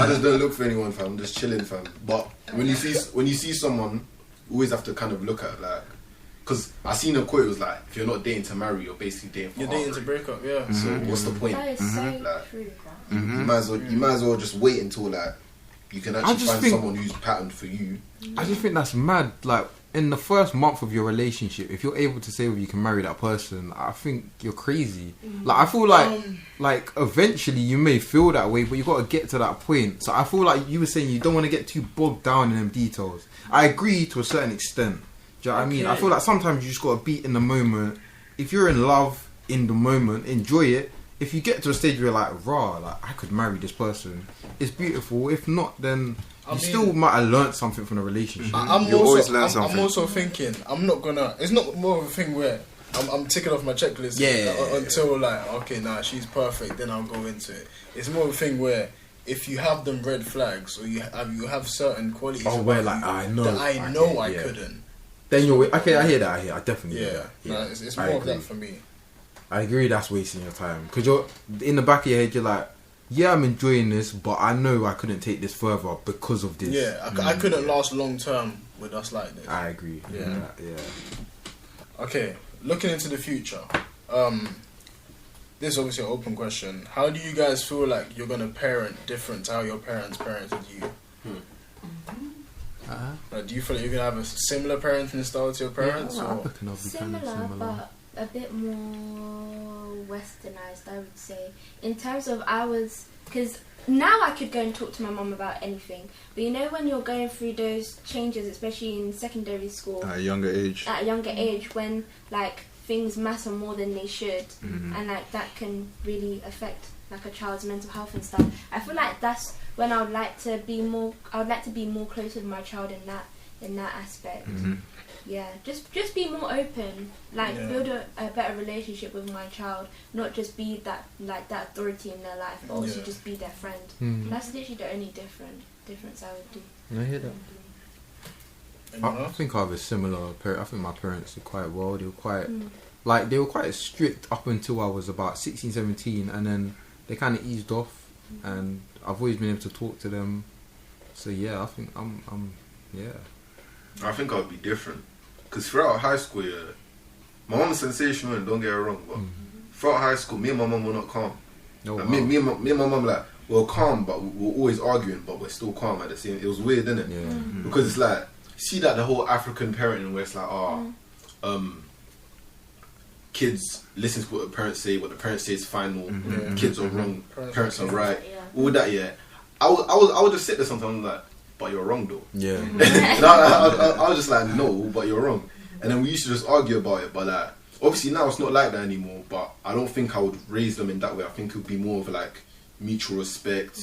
just don't look for anyone, fam. I'm just chilling, fam. But when you see someone, you always have to kind of look at like, because I seen a quote. It was like, if you're not dating to marry, you're basically dating for You're dating to break up, yeah. So what's the point? That is so Like, true. you might as well just wait until like you can actually just find think- someone who's patterned for you. I just think that's mad. Like, in the first month of your relationship, if you're able to say you can marry that person, I think you're crazy. Like, I feel like eventually you may feel that way, but you got to get to that point. So I feel like you were saying you don't want to get too bogged down in them details. I agree to a certain extent. Do you know what I mean? I feel like sometimes you just got to be in the moment. If you're in love in the moment, enjoy it. If you get to a stage where you're like, rah, like, I could marry this person, it's beautiful. If not, then you still might have learnt something from the relationship. You always learn something. I'm also thinking, I'm not gonna. It's not more of a thing where I'm ticking off my checklist. Until like, okay, nah, she's perfect. Then I'll go into it. It's more of a thing where if you have them red flags or you have certain qualities. Oh, where like I know that I know I couldn't. Then you're okay. I hear that. I definitely hear Yeah, that. no, it's more of that for me. I agree. That's wasting your time because you're in the back of your head. You're like, yeah, I'm enjoying this, but I know I couldn't take this further because of this. Yeah, I couldn't last long term with us like this. I agree. Yeah. Yeah. Okay, looking into the future. This is obviously an open question. How do you guys feel like you're gonna parent different to how your parents parented you? Like, do you feel like you're gonna have a similar parenting style to your parents? I or? reckon I'll be kind of Similar, similar. but a bit more westernized, I would say. In terms of because now I could go and talk to my mum about anything, but you know when you're going through those changes, especially in secondary school, At a younger age. at a younger age, when like things matter more than they should, and like that can really affect like a child's mental health and stuff. I feel like that's when I would like to be more close with my child in that aspect. Yeah, just be more open, like build a better relationship with my child, not just be that authority in their life, but also just be their friend. That's literally the only difference I would do. I hear that. I think I have a similar parent. I think my parents did quite well. They were quite they were quite strict up until I was about 16, 17, and then they kind of eased off, and I've always been able to talk to them. So yeah, I think I'm I think I'd be different. Because throughout high school, my mum's sensational, and don't get it wrong, but throughout high school, me and my mum were not calm. No, Like, me and my mum, like, we were calm, but we were always arguing, but we're still calm at the same. It was weird, innit? Yeah. Because it's like, see that the whole African parenting where it's like, kids listen to what the parents say, what the parents say is final, kids are wrong, parents are right, all that, yeah. I would just sit there sometimes like, but you're wrong though. Yeah. I was just like, no, but you're wrong. And then we used to just argue about it, but like, obviously now it's not like that anymore, but I don't think I would raise them in that way. I think it would be more of like mutual respect,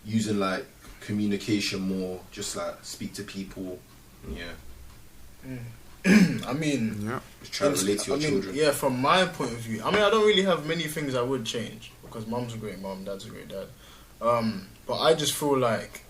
using like communication more, just like speak to people, yeah. I mean, Yeah. Try to relate to your children. Yeah, from my point of view, I mean, I don't really have many things I would change because mum's a great mum, dad's a great dad. But I just feel like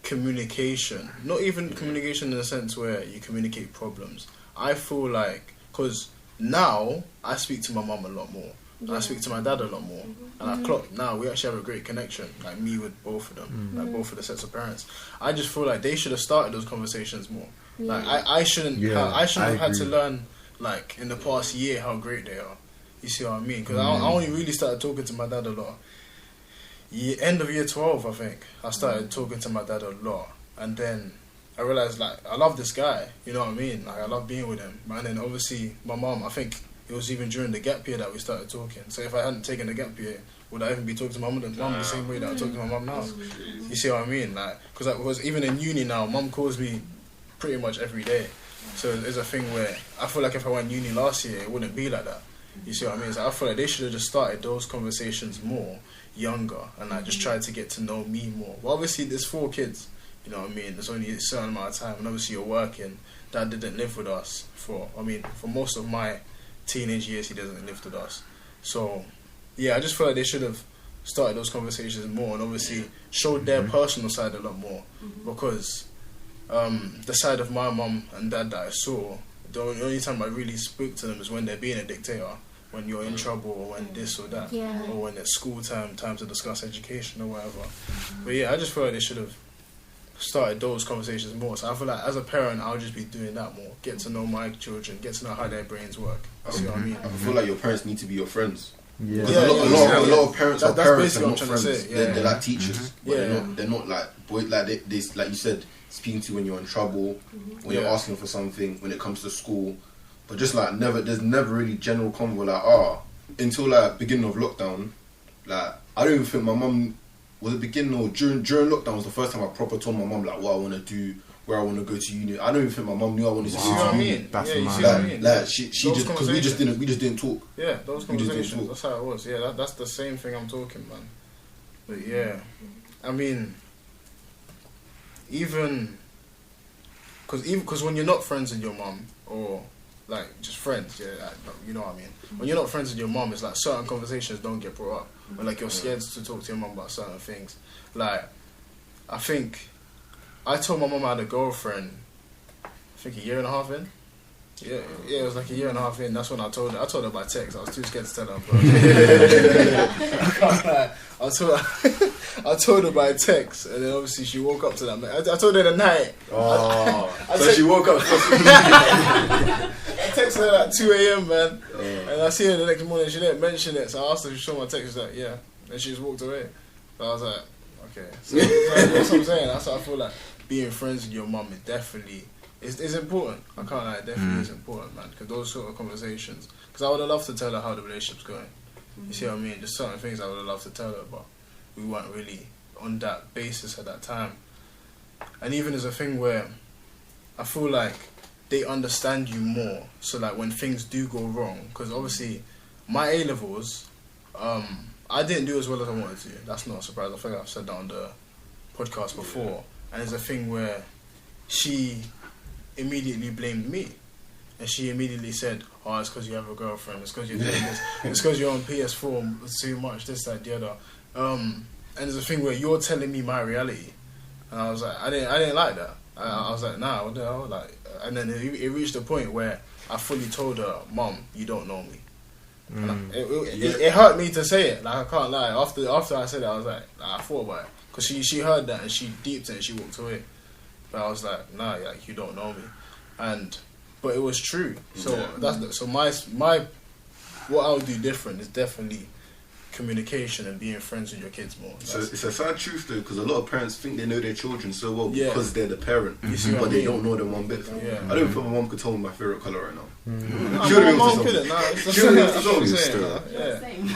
communication, not even communication in the sense where you communicate problems. I feel like, because now I speak to my mum a lot more. And I speak to my dad a lot more. And I clock now we actually have a great connection, like me with both of them, like both of the sets of parents. I just feel like they should have started those conversations more. Like I shouldn't have had to learn like in the past year how great they are. You see what I mean? Because I only really started talking to my dad a lot. End of year 12, I think I started talking to my dad a lot, and then I realized like I love this guy. You know what I mean? Like I love being with him. And then obviously my mom, I think it was even during the gap year that we started talking. So if I hadn't taken the gap year, would I even be talking to my mum the same way that I talk to my mum now? You see what I mean? Like, because even in uni now, mum calls me pretty much every day. So there's a thing where I feel like if I went uni last year, it wouldn't be like that. You see what I mean? So I feel like they should have just started those conversations more younger and like just tried to get to know me more. Well, obviously there's 4 kids. You know what I mean? There's only a certain amount of time, and obviously you're working. Dad didn't live with us for most of my teenage years. He doesn't live with us. So yeah, I just feel like they should have started those conversations more and obviously showed their personal side a lot more, because the side of my mum and dad that I saw, the only time I really spoke to them is when they're being a dictator, when you're in trouble or when this or that, or when it's school time to discuss education or whatever. But yeah, I just feel like they should have started those conversations more. So I feel like as a parent, I'll just be doing that more. Get to know my children, get to know how their brains work. You see what I mean? I feel like your parents need to be your friends. Yeah. A lot of parents are that's parents and basically not what I'm trying to friends. say. Yeah. They're like teachers. But Yeah. they're not like they like you said, speaking to you when you're in trouble, when you're asking for something, when it comes to school. But just like there's never really general convo like until like beginning of lockdown. Like I don't even think my mum was it beginning or during lockdown was the first time I proper told my mum like what I want to do, where I want to go to uni. I don't even think my mum knew I wanted to go to uni. You see what I mean? That's yeah, you mad. see what I mean? Like she just because we just didn't talk. Yeah, those We just didn't conversations. talk. That's how it was. Yeah, that's the same thing I'm talking, man. But yeah, I mean, because when you're not friends with your mum or like just friends, you know what I mean. When you're not friends with your mum, it's like certain conversations don't get brought up, or like you're scared to talk to your mum about certain things. Like, I think I told my mum I had a girlfriend. I think a year and a half in. Yeah, it was like a year and a half in. That's when I told her. I told her by text. I was too scared to tell her. But I told her by text, and then obviously she woke up to that. I told her the night. So she woke up. I texted her at 2 a.m, man, and I see her the next morning. She didn't mention it, so I asked her if she saw my text. She's like, yeah, and she just walked away. So I was like, okay. So that's what I'm saying. That's how I feel like being friends with your mum is definitely. It's important. I can't lie, it definitely is important, man. Because those sort of conversations. Because I would have loved to tell her how the relationship's going. You see what I mean? Just certain things I would have loved to tell her, but we weren't really on that basis at that time. And even as a thing where I feel like they understand you more. So like when things do go wrong, because obviously my A-levels, I didn't do as well as I wanted to. That's not a surprise. I think I've said that on the podcast before. And it's a thing where she immediately blamed me, and she immediately said, "Oh, it's because you have a girlfriend. It's because you're doing this. It's because you're on PS4 too much. This, that, the other." And there's a thing where you're telling me my reality, and I was like, I didn't like that. I was like, nah, what the hell? Like, and then it reached a point where I fully told her, "Mom, you don't know me." It hurt me to say it. Like I can't lie. After I said it, I was like, I thought about it because she heard that and she deeped it and she walked away. But I was like, nah, like you don't know me, but it was true. So my what I would do different is definitely communication and being friends with your kids more. So it's a sad truth though, because a lot of parents think they know their children so well because they're the parent, what I they mean? don't know them one bit. Yeah. I don't think my mom could tell me my favorite color right now. My mom couldn't. She wouldn't have told me still. Same.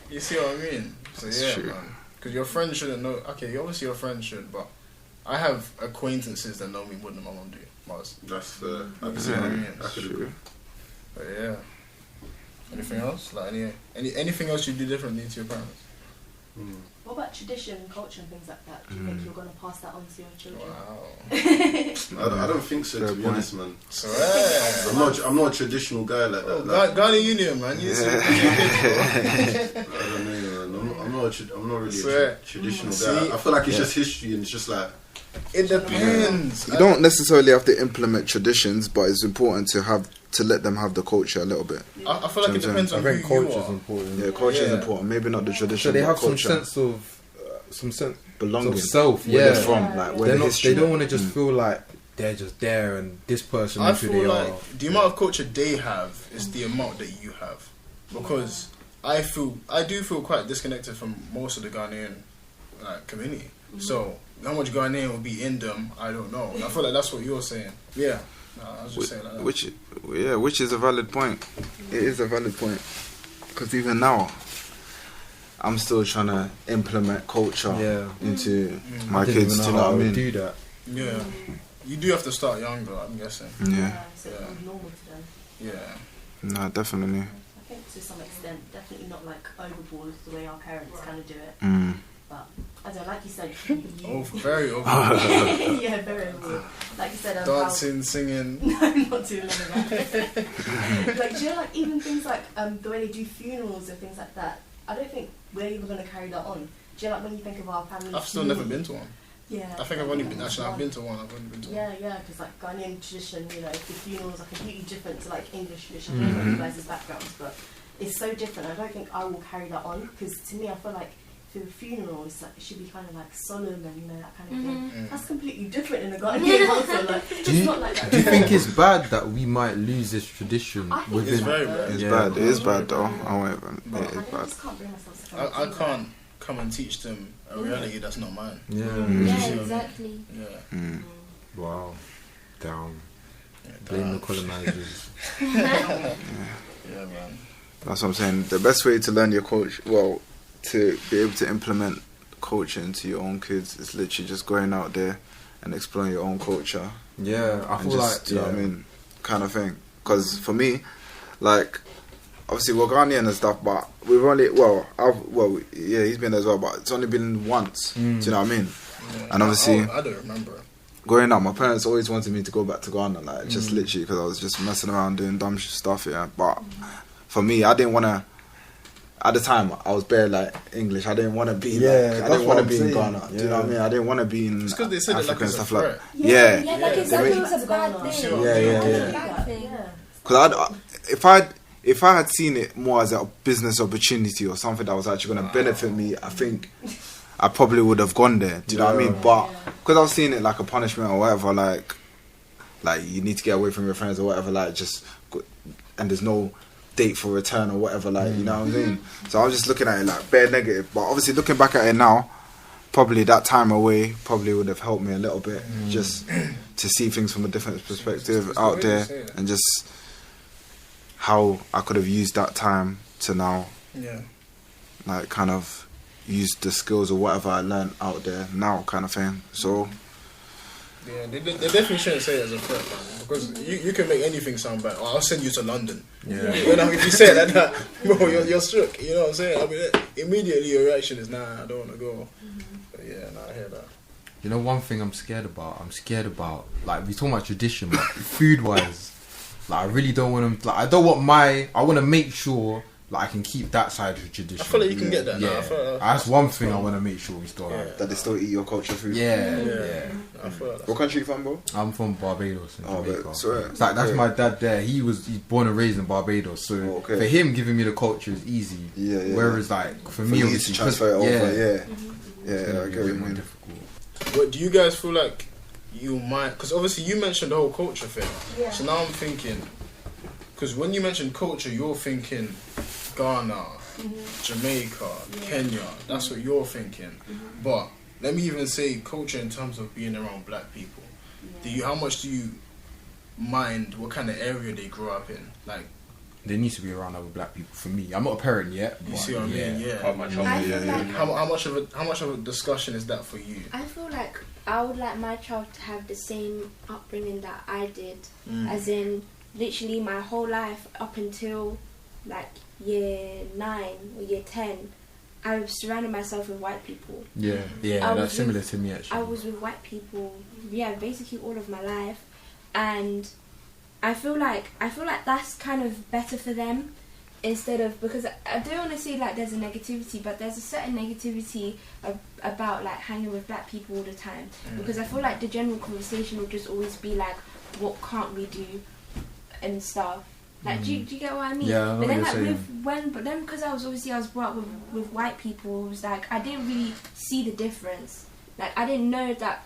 You see what I mean? So That's true. man. Because your friend shouldn't know. Okay, obviously your friend should, but I have acquaintances that know me more than my mom do. That's You see what I mean? I could agree. But yeah. Anything else? Like anything else you do differently to your parents? What about tradition, culture, and things like that? Do you think you're going to pass that on to your children? I don't think so, to be honest, man. Right. I'm not a traditional guy like that. Ghana Union, man. You see, I don't know, man. I'm not really a traditional guy. I feel like it's just history, and it's just like it depends. You don't necessarily have to implement traditions, but it's important to let them have the culture a little bit. I feel like it depends on who you culture is are. important. Yeah, culture is important. Maybe not the tradition. So they have culture. some sense belonging, of self. where Yeah, they're from, like where they're the not. history. They don't want to just feel like they're just there and this person I is who feel they like are. the amount of culture they have is the amount that you have, because I do feel quite disconnected from most of the Ghanaian community. So how much Ghanaian will be in them, I don't know. I feel like that's what you're saying. Yeah, I was just saying like that. Which is a valid point. It is a valid point, because even now, I'm still trying to implement culture into my kids. Do you know what I mean? Do that. Yeah, you do have to start younger, I'm guessing. Yeah. So it becomes normal to them. Yeah. No, definitely. I think to some extent, definitely not like overboard the way our parents kind of do it. But I don't know, like you said, Very over. yeah, very overboard. Like you said, Dancing, singing. No, I'm not doing none of that. Like, do you know, like even things like the way they do funerals and things like that? I don't think we're even going to carry that on. Do you know, like when you think of our family? I've still never been to one. Yeah. I think I've only been. Actually, I've been to one. I've only been to one. Yeah, because like Ghanaian tradition, you know, the funerals are completely different to like English tradition. I don't know you guys' backgrounds, but it's so different. I don't think I will carry that on, because to me, I feel like for the funeral, it's like it should be kind of like solemn and that kind of thing. That's completely different in the Ghanaian household. Like, it's not like that. Do you think it's bad that we might lose this tradition? I think It's very bad. It's bad. It is bad though. I won't even. But It is I bad. just can't bring myself to try and I do can't come and teach them a reality that's not mine. Yeah. Yeah, exactly. Yeah. Wow. Down. Yeah, Blame the damn. colonizers. Yeah, man. That's what I'm saying. The best way to learn your culture, well, to be able to implement culture into your own kids, is literally just going out there and exploring your own culture. Yeah, I And feel just, like do you know what I mean, kind of thing. Because for me, like, obviously we're Ghanaian and stuff, but we've only he's been there as well, but it's only been once. Do you know what I mean? Yeah. And obviously, I don't remember. growing up, my parents always wanted me to go back to Ghana, like just literally because I was just messing around doing dumb stuff. Yeah, but for me, I didn't want to. At the time, I was bare like English. I didn't want to be. I didn't want to be in Ghana. Do you know what I mean? I didn't want to be in It's because they said Africa it like and it's a stuff like. threat. Yeah. Yeah, like Yeah. exactly, They it was a bad thing. Yeah. Bad thing. Because if I had seen it more as a business opportunity or something that was actually going to benefit me, I think I probably would have gone there. Do you know what I mean? But because I was seeing it like a punishment or whatever, like you need to get away from your friends or whatever, like just and there's no date for return or whatever, like you know what I mean. So I was just looking at it like bare negative. But obviously looking back at it now, probably that time away probably would have helped me a little bit, just to see things from a different perspective out there, and just how I could have used that time to now, like kind of use the skills or whatever I learned out there now, kind of thing. So Yeah, they definitely shouldn't say it as a threat, man, because you can make anything sound bad. I'll send you to London. Yeah. You know, if you say it like that, bro, you're shook. You know what I'm saying? I mean, immediately your reaction is, nah, I don't want to go. But yeah, nah, I hear that. You know, one thing I'm scared about, like, we talk about tradition, but food-wise, like, I really don't want them, like, I want to make sure, like, I can keep that side of the tradition. I feel like you can get that now. Yeah. I feel like That's one thing I want to make sure we still have. that they still eat your culture food. Yeah. I feel like What country you from, bro? I'm from Barbados in Jamaica. but so It's like, that's my dad there. He's born and raised in Barbados, so okay. for him giving me the culture is easy. Yeah. Whereas like for me, you to obviously, transfer it over. it's Yeah, gonna I be get a what bit you more mean. difficult. But do you guys feel like you might? Because obviously you mentioned the whole culture thing. Yeah. So now I'm thinking, because when you mention culture, you're thinking Ghana, Jamaica, Kenya. That's what you're thinking. But let me even say culture in terms of being around black people. How much do you mind what kind of area they grow up in? Like, There needs to be around other black people for me. I'm not a parent yet. you but see what I mean? Yeah. I feel like How much of a discussion is that for you? I feel like I would like my child to have the same upbringing that I did, as in literally my whole life up until like year 9 or year 10. I surrounded myself with white people. Yeah, that's similar to me actually. I was with white people, basically all of my life, and I feel like that's kind of better for them, instead of, because I don't want to say like there's a negativity, but there's a certain negativity about like hanging with black people all the time, because I feel like the general conversation will just always be like, what can't we do and stuff. Like, do you get what I mean? Yeah, I know but then, what like, you're but then because I was brought up with white people, it was like I didn't really see the difference. Like, I didn't know that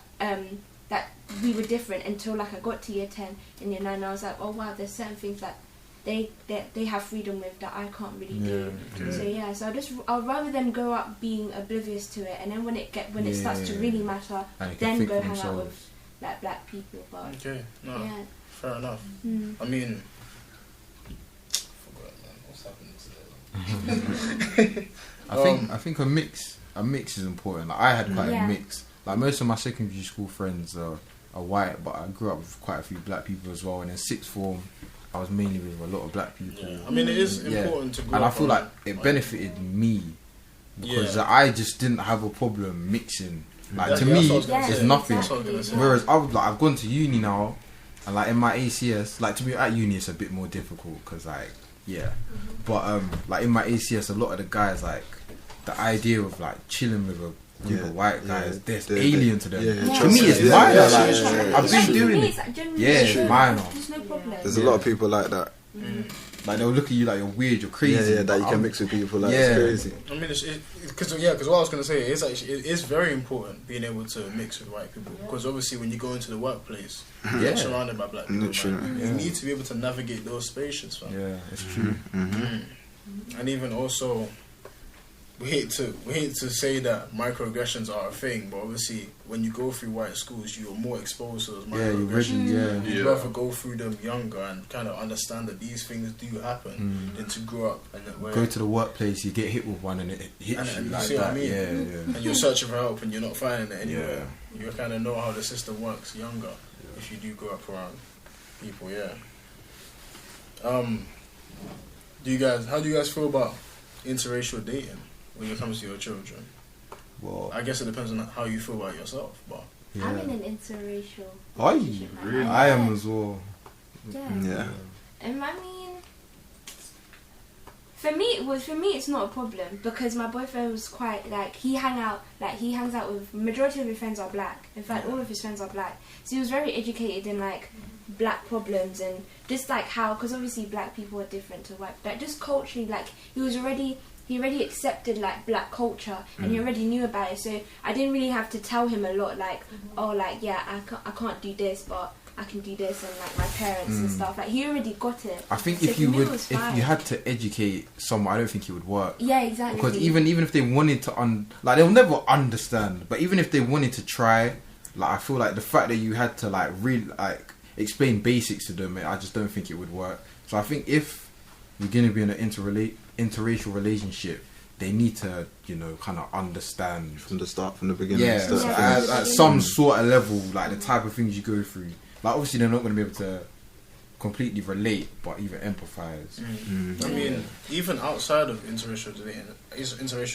that we were different until like I got to year 10 and year 9. And I was like, oh wow, there's certain things that they have freedom with that I can't really do. So I'd rather them grow up being oblivious to it, and then when it starts to really matter, then go hang out with like black people. But fair enough. I mean, I think a mix is important. Like, I had quite a mix. Like, most of my secondary school friends are white, but I grew up with quite a few black people as well. And in sixth form, I was mainly with a lot of black people. I mean, it is important to grow and up, I feel like it benefited me because I just didn't have a problem mixing. Like, to me, it's nothing. Whereas I've gone to uni now, and like in my ACS, like, to be at uni it's a bit more difficult because but like in my ACS, a lot of the guys, like, the idea of like chilling with a group of white guys, that's alien to them. To me, it's minor. I've been doing it. It's minor. There's no problem. There's a lot of people like that. Like, they'll look at you like you're weird, you're crazy. That you can mix with people. Like, it's crazy. I mean, because what I was gonna say is actually it is very important being able to mix with white people, because obviously when you go into the workplace, you're surrounded by black people. You need to be able to navigate those spaces. Fam. Yeah, it's true. And even also, we hate to say that microaggressions are a thing, but obviously when you go through white schools, you're more exposed to those microaggressions. You'd rather go through them younger and kind of understand that these things do happen than to grow up and go to the workplace, you get hit with one and it hits you. You see what I mean? And you're searching for help and you're not finding it anywhere. You kind of know how the system works younger if you do grow up around people. How do you guys feel about interracial dating when it comes to your children? Well, I guess it depends on how you feel about yourself, but I'm in an interracial. Are you? Really? I am as well. Yeah. And I mean, for me it's not a problem, because my boyfriend was quite like, he hangs out with, majority of his friends are black. In fact, all of his friends are black. So he was very educated in like black problems, and just like how, because obviously black people are different to white, like just culturally, like he already accepted like black culture, and he already knew about it. So I didn't really have to tell him a lot, like, I can't do this, but I can do this, and like my parents and stuff. Like, he already got it. I think so if you had to educate someone, I don't think it would work. Yeah, exactly. Because even if they wanted to they'll never understand. But even if they wanted to try, like, I feel like the fact that you had to like really like explain basics to them, I just don't think it would work. So I think if you're gonna be in an interracial relationship, they need to, kind of understand from the start, from the beginning. At some sort of level, like the type of things you go through. Like, obviously they're not going to be able to completely relate, but even empathise. I mean, even outside of interracial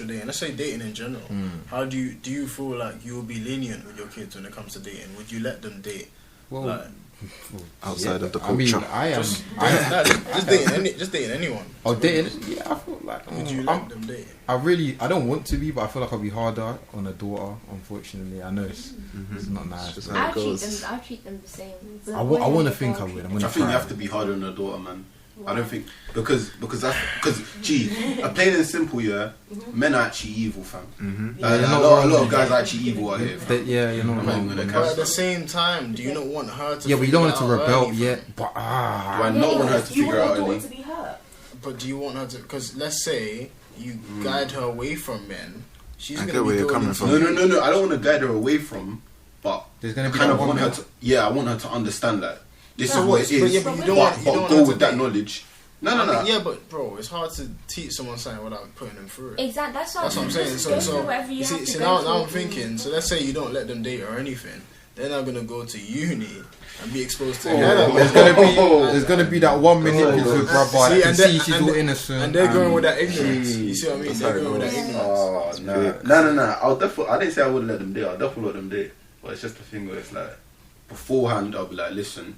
dating, let's say dating in general, how do you feel like you will be lenient with your kids when it comes to dating? Would you let them date? Well, like, outside of the culture. I mean, I am. Just dating anyone. Oh, dating? Yeah, I feel like. Would you let them date? I don't want to be, but I feel like I'll be harder on a daughter. Unfortunately, I know it's not nice. I'll treat them the same. I want to think I would. I think you have to be harder on a daughter, man. I don't think because a plain and simple, men are actually evil, fam. A lot of guys are actually evil out here. You're not wrong. But at the same time, do you not want her to? Yeah, but you don't want her to rebel yet. But do I not want her to figure out to be hurt? But do you want her to? Because let's say you guide her away from men, she's I gonna get be where you're going coming from. No. I don't want to guide her away from, but there's gonna be I want her to. Yeah, I want her to understand that this is what it is. But you don't want go with that knowledge. No. Yeah, but bro, it's hard to teach someone something without putting them through it. Exactly. That's what I'm saying. So now I'm thinking. So let's say you don't let them date or anything. they're now gonna go to uni and be exposed to There's gonna be that 1 minute piece with brother. See, You can and see they- she's and all they- innocent. and they're going with that ignorance. You see what I mean? They're going with that ignorance. Oh, no. I didn't say I wouldn't let them date. I'll definitely let them date. But it's just the thing where it's like, beforehand, I'll be like, listen,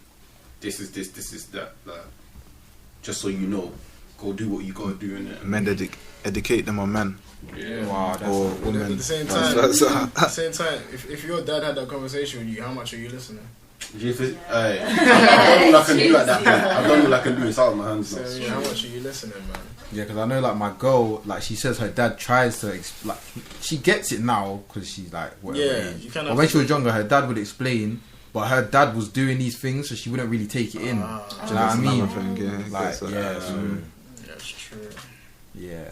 this is that. Like, just so you know, go do what you gotta do in it. Men educate them on men. Yeah. Wow, that's Or But at women. the same That's- time, at the same time, if your dad had that conversation with you, how much are you listening? I've done all I can do at that point. I've done all I can do. It's out of my hands So now. yeah, how much are you listening, man? Yeah, because I know like my girl, like she says her dad tries to like she gets it now because she's like whatever Yeah, age. you kind But of. when she was younger, her dad would explain, but her dad was doing these things, so she wouldn't really take it in. Do you know what I That's mean? another thing, yeah. Like That's, yeah, so, That's true. yeah.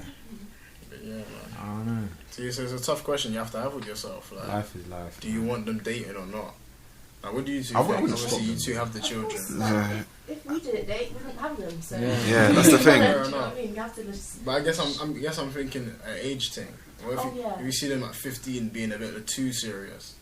But yeah, man. I don't know. So it's a tough question you have to have with yourself. Like, Life is life. do you want them dating or not? Like, what do you two I think? wouldn't Obviously, stop you them. two have the children. Yeah. If we didn't date, we wouldn't have them. So Yeah, that's the thing. Do you know what I mean? You have to just. But I guess I'm thinking an age thing. Or Oh, yeah. if you see them at 15 being a bit too serious.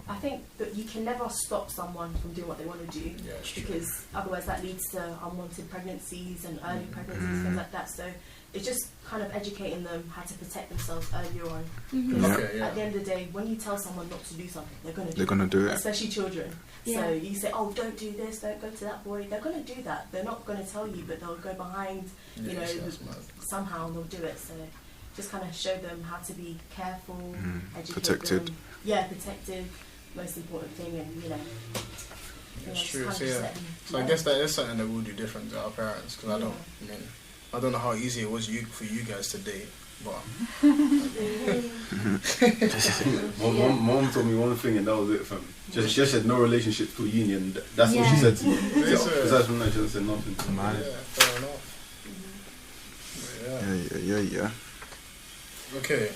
I think that you can never stop someone from doing what they want to do, Yeah, it's true. because otherwise that leads to unwanted pregnancies and early pregnancies, things like that. So it's just kind of educating them how to protect themselves earlier on. Because Okay, yeah. at the end of the day, when you tell someone not to do something, they're going to do They're gonna do it. especially children. Yeah. So you say, oh, don't do this, don't go to that boy. They're going to do that. They're not going to tell you, but they'll go behind, you know, Yes, that's mad. somehow they'll do it. So just kind of show them how to be careful, educate Protected. them. Yeah, protected. Most important thing, and you know. That's just true. kind of So, just yeah. let them So I know. guess that is something that we'll do different to our parents. Because I don't know how easy it was for you guys to date. But My mom told me one thing and that was it, fam. She said no relationship till union. That's what she Yeah. said to me. Yes, Besides from that, she said nothing. Man. yeah, fair enough. But yeah. Yeah. Okay.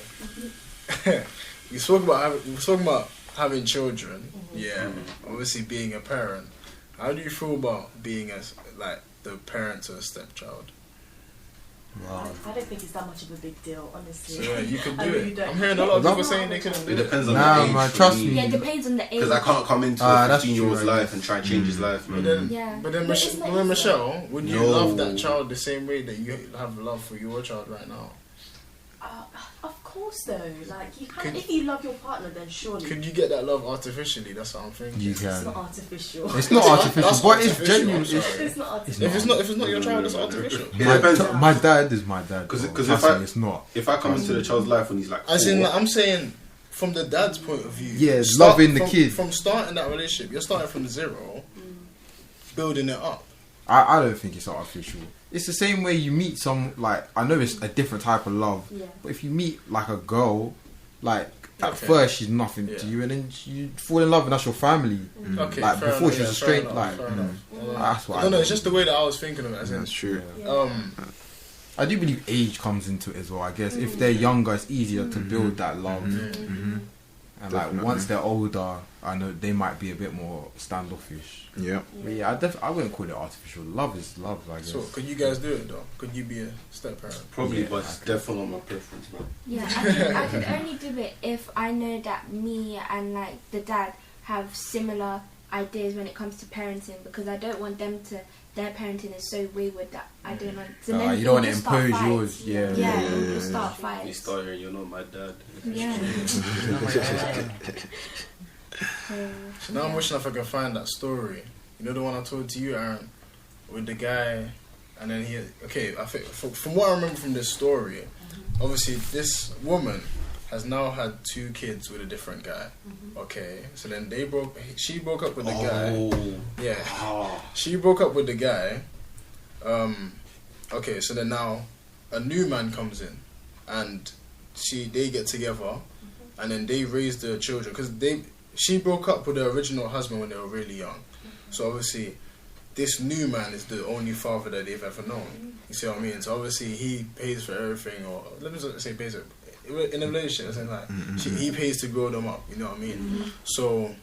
we spoke about having children. Yeah. Obviously, being a parent. How do you feel about being like the parent to a stepchild? Wow. I don't think it's that much of a big deal, honestly. So yeah, you could I do really it. don't. I'm hearing a lot of people No. saying they couldn't do It it. depends on Nah, the age. man, for trust me. me. Yeah, it depends on the age. Because I can't come into Ah, a that's 15-year-old's true, I life and try and change his life, But man. then, Yeah. but then, But it's not easy. Michelle, would you No. love that child the same way that you have love for your child right now? Of course, though. Like you Could- can, if you love your partner, then surely Could you get that love artificially? That's what I'm thinking. You it's can. not artificial. It's not artificial, That's but it's artificial, genuine. I'm sorry. It's not artificial. If it's not your child, it's artificial. It depends. My dad is my dad. 'Cause bro. if Trust I- me, it's not. If I come into the child's life when he's like 4, As in, I'm saying, from the dad's point of view, Yeah, loving the from, kid. From starting that relationship, you're starting from zero, building it up. I don't think it's artificial. It's the same way you meet some, like, I know it's a different type of love, Yeah. but if you meet like a girl, like at Okay. first she's nothing Yeah. to you, and then you fall in love and that's your family. Okay, Like, fair before enough, she's yeah, straight, fair like, enough, fair enough. That's what I don't know. It's just the way that I was thinking of it. As in, That's true. I do believe age comes into it as well. I guess if they're younger, it's easier to build that love, and like Definitely. once they're older, I know they might be a bit more standoffish. Yeah. But yeah, I wouldn't call it artificial. Love is love, I guess. so could you guys do it though? Could you be a step parent? probably, Yeah, but it's definitely not my preference, man. Yeah, I could only do it if I know that me and like the dad have similar ideas when it comes to parenting, because I don't want them to. Their parenting is so wayward that I don't want. So then you don't want to it'll just start impose fights. yours. Yeah. Yeah, yeah, it'll yeah, start You fights. start here, you're not my dad. Yeah. So now I'm wishing if I can find that story. You know the one I told to you, Aaron, with the guy, and then he. Okay, I think from what I remember from this story, obviously this woman has now had 2 kids with a different guy. Okay, so then she broke up with the guy. Yeah, she broke up with the guy. Okay, so then now a new man comes in, and they get together, and then they raise their children because she broke up with her original husband when they were really young. So obviously, this new man is the only father that they've ever known. You see what I mean? So obviously, he pays for everything, or let me just say pays for. In a relationship, it's like he pays to grow them up. You know what I mean? So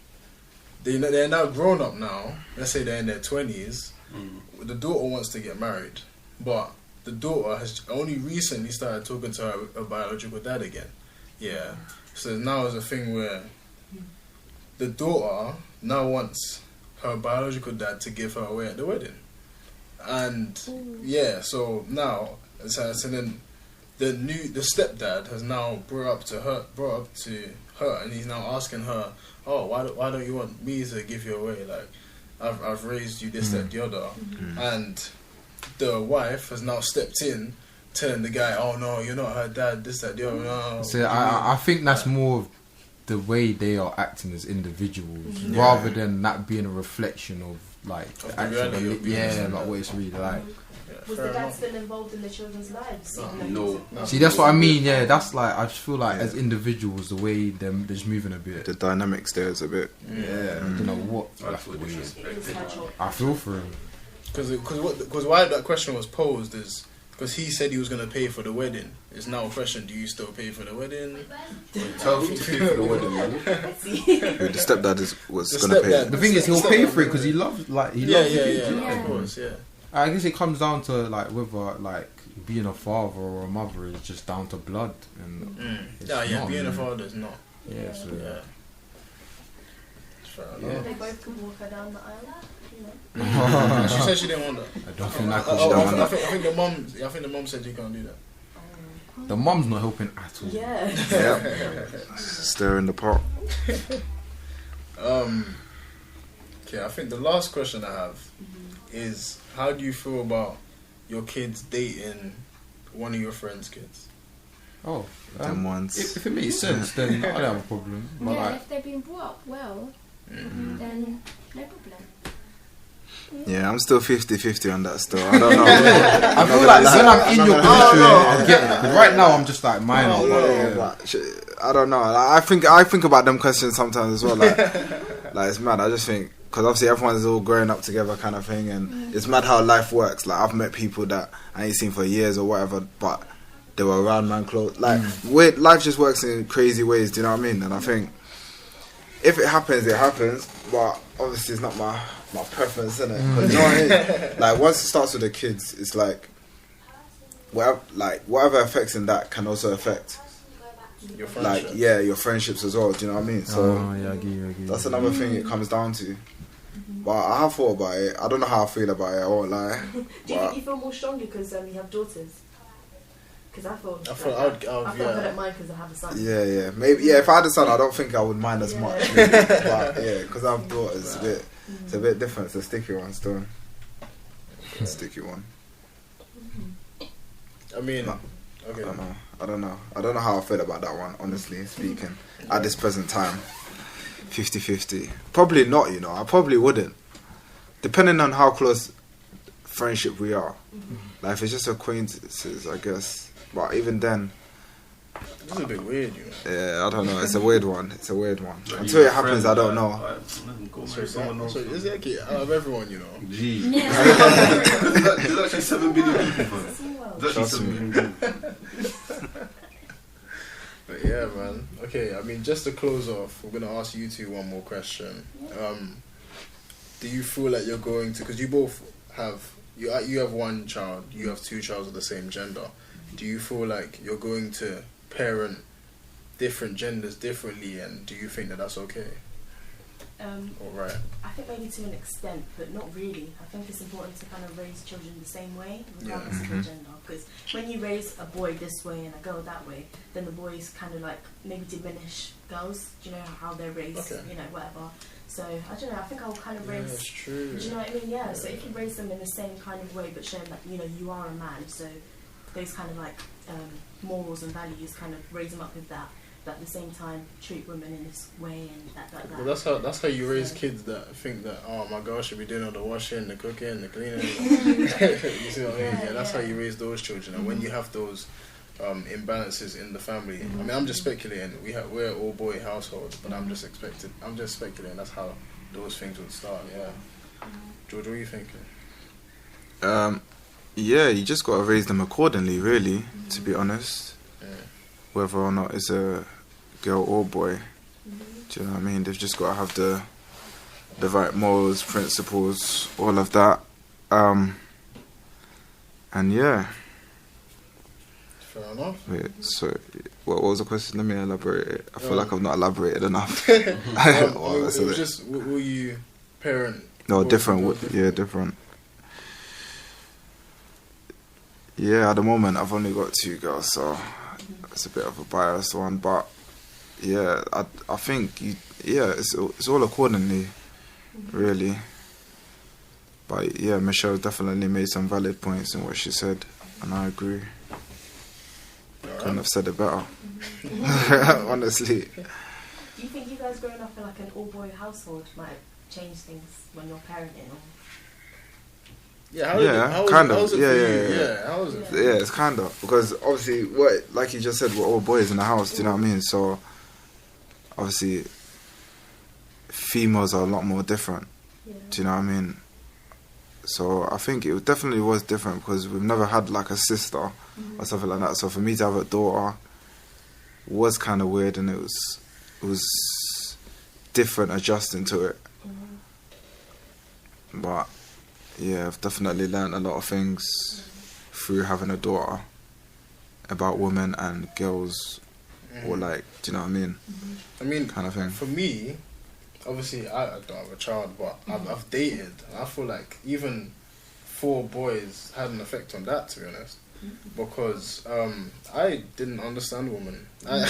they're now grown up now. Let's say they're in their 20s. The daughter wants to get married, but the daughter has only recently started talking to her biological dad again. Yeah. So now there's a thing where the daughter now wants her biological dad to give her away at the wedding. And yeah, so now so then the stepdad has now brought up to her, and he's now asking her, oh, why don't you want me to give you away? Like, I've raised you this, that, the other. And the wife has now stepped in, telling the guy, oh no, you're not her dad, this, that, the other. No. So I think that's more of the way they are acting as individuals, rather than that being a reflection of like Of the actual reality of like what it's really like. Was the dad still involved in the children's lives? No. See, that's what I mean. Yeah, that's like I just feel like as individuals, the way they're just moving a bit. The dynamics there is a bit. Yeah, I don't know what. I That's feel weird. disrespected. I feel for him. Because why that question was posed is because he said he was going to pay for the wedding. It's now a question: do you still pay for the wedding? Tell him to pay for the wedding, man. The stepdad was The gonna pay. stepdad. The thing is, he'll pay for it because he loves loves the kids. Yeah, Yeah. of course, yeah. I guess it comes down to like whether like being a father or a mother is just down to blood and it's Yeah, not, being a man. father is not. Yeah, so Yeah. It's fair Yeah. enough. They both could walk her down the aisle. You know. She said she didn't want that. I don't think that I, could I, I think the mum said you can't do that. The mum's not helping at all. Yeah. Yeah, stir in the pot. Okay, I think the last question I have is: how do you feel about your kids dating one of your friends' kids? Oh, Them ones. If it makes sense, then I don't have a problem. But Yeah, like, if they've been brought up well, then no problem. Yeah, I'm still 50-50 on that still. I don't know. I feel like when I'm in your position, I get it. 'Cause right now, I'm just like minor. I don't know. I think about them questions sometimes as well. Like it's mad. I just think because obviously everyone's all growing up together, kind of thing, and it's mad how life works. Like I've met people that I ain't seen for years or whatever, but they were around man close. Like weird, life just works in crazy ways. Do you know what I mean? And I think if it happens, it happens. But obviously, it's not my preference, innit? But you know what I mean? Like once it starts with the kids, it's like whatever affects in that can also affect Your friendship. like your friendships as well. Do you know what I mean? So yeah, I agree. that's another thing it comes down to. But I have thought about it. I don't know how I feel about it. I won't lie. Do you think you feel more stronger because you have daughters? Because I feel I don't mind because I have a son. Yeah. Maybe if I had a son, I don't think I would mind as much. But yeah, because I have daughters, it's a bit different. It's a sticky one still. A sticky one. I mean, No. okay. I don't know how I feel about that one, honestly speaking. At this present time, 50-50. Probably not, you know. I probably wouldn't. Depending on how close friendship we are. Like, if it's just acquaintances, I guess. But even then, This is a bit weird, you know. yeah, I don't know. It's a weird one. Until it happens, I don't know. So it's actually out of everyone, you know. Gee. Yeah. There's actually 7 billion people, man. There's actually 7 billion people. But yeah, man. Okay, I mean, just to close off, we're gonna ask you two one more question. Do you feel like you're going to? Because you both have you have one child, you have two children of the same gender. Do you feel like you're going to parent different genders differently, and do you think that that's okay? All right. I think maybe to an extent, but not really. I think it's important to kind of raise children the same way, regardless of their gender. Because when you raise a boy this way and a girl that way, then the boys kind of like maybe diminish girls. Do you know how they're raised? Okay. You know, whatever. So I don't know. I think I'll kind of raise. That's true. Do you know what I mean? Yeah. So if you raise them in the same kind of way, but show them that you are a man, so those kind of like morals and values, kind of raise them up with that. But at the same time, treat women in this way and that. Well, that's how you raise kids that think that my girl should be doing all the washing, the cooking, the cleaning. You see what I mean? Yeah, that's how you raise those children. And when you have those imbalances in the family, I mean, I'm just speculating. We're an all boy household, but I'm just speculating. That's how those things would start. Yeah, George, what are you thinking? Yeah, you just got to raise them accordingly, really, to be honest. Yeah. Whether or not it's a girl or boy. Do you know what I mean? They've just got to have the right morals, principles, all of that. And yeah. Fair enough. Wait, so what was the question? Let me elaborate it. I feel like I've not elaborated enough. It was just, will you parent? No, different. Yeah, different. Yeah, at the moment I've only got 2 girls, so it's a bit of a biased one. But yeah, I think it's all accordingly, really. But yeah, Michelle definitely made some valid points in what she said, and I agree. Couldn't have said it better. Honestly. Do you think you guys growing up in like an all-boy household might have changed things when you're parenting? Or? Yeah, kind of. How was it for you? Yeah, it's kind of, because obviously, like you just said, we're all boys in the house. Do you know what I mean? So obviously, females are a lot more different. Yeah. Do you know what I mean? So I think it definitely was different because we've never had like a sister or something like that. So for me to have a daughter was kind of weird, and it was different adjusting to it. But yeah, I've definitely learned a lot of things through having a daughter about women and girls, or like, do you know what I mean? I mean, kind of thing. For me, obviously, I don't have a child, but I've dated. And I feel like even 4 boys had an effect on that, to be honest. Because I didn't understand women. I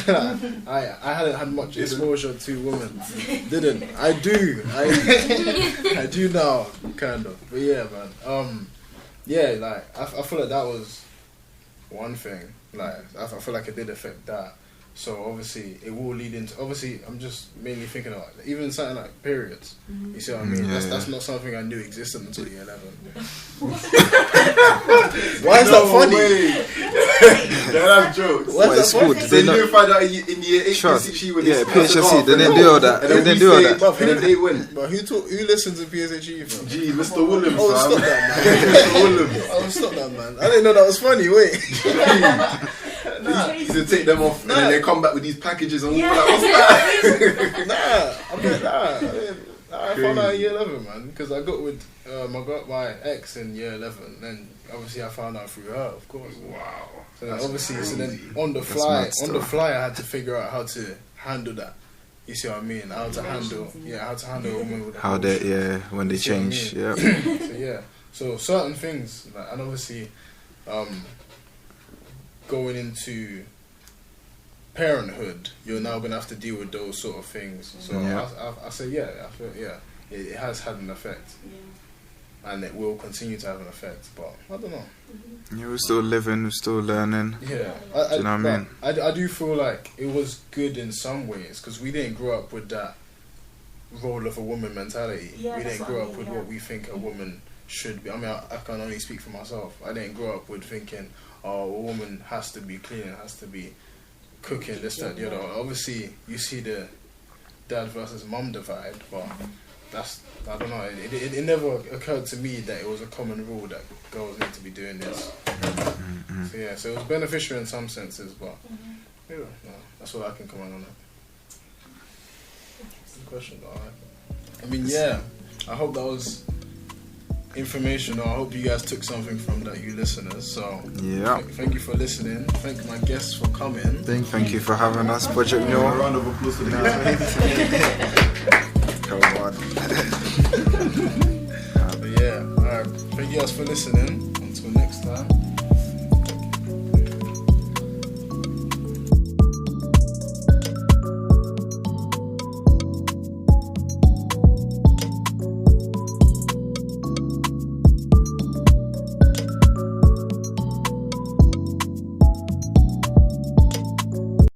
hadn't had much exposure to women. Didn't. I do. I do now, kind of. But yeah, man. Yeah, like I feel like that was one thing. Like I feel like it did affect that. So obviously it will lead into. Obviously, I'm just mainly thinking about even something like periods. You see what I mean? That's not something I knew existed until year 11. Why is that funny? That's jokes. Why is that funny? They didn't find out in year 8 PhD when PhD. They didn't do all that. They didn't do all that. And then they went. But who listens to PSHE? Fam? Gee, Mr. Williams. Oh, stop that, man. Mr. Williams. Oh, stop that, man. I didn't know that was funny. Wait. He used to take them off and then they come back with these packages and all that. What's that? I found out in year 11, man, because I got with my ex in year 11, and obviously I found out through her, of course. Wow. So then obviously, on the fly, I had to figure out how to handle that. You see what I mean? How to handle a woman with when they change, I mean? So certain things, like, and obviously, going into parenthood, you're now gonna have to deal with those sort of things. So I say I feel it has had an effect, and it will continue to have an effect. But I don't know. Yeah, we're still living, we're still learning. Yeah, do you know what I mean? I do feel like it was good in some ways because we didn't grow up with that role of a woman mentality. Yeah, we didn't grow up with what we think a woman should be. I mean, I can only speak for myself. I didn't grow up with thinking, oh, a woman has to be clean, has to be cooking, this, that, the other. Obviously, you see the dad versus mum divide, but I don't know, it never occurred to me that it was a common rule that girls need to be doing this. So it was beneficial in some senses, but that's all I can comment on it. Good question, though. I mean, I hope that was informational. I hope you guys took something from that, you listeners. So thank you for listening. Thank my guests for coming. Thank you for having us, Project Noir. A round of applause for that. Come on. But alright. Thank you guys for listening. Until next time.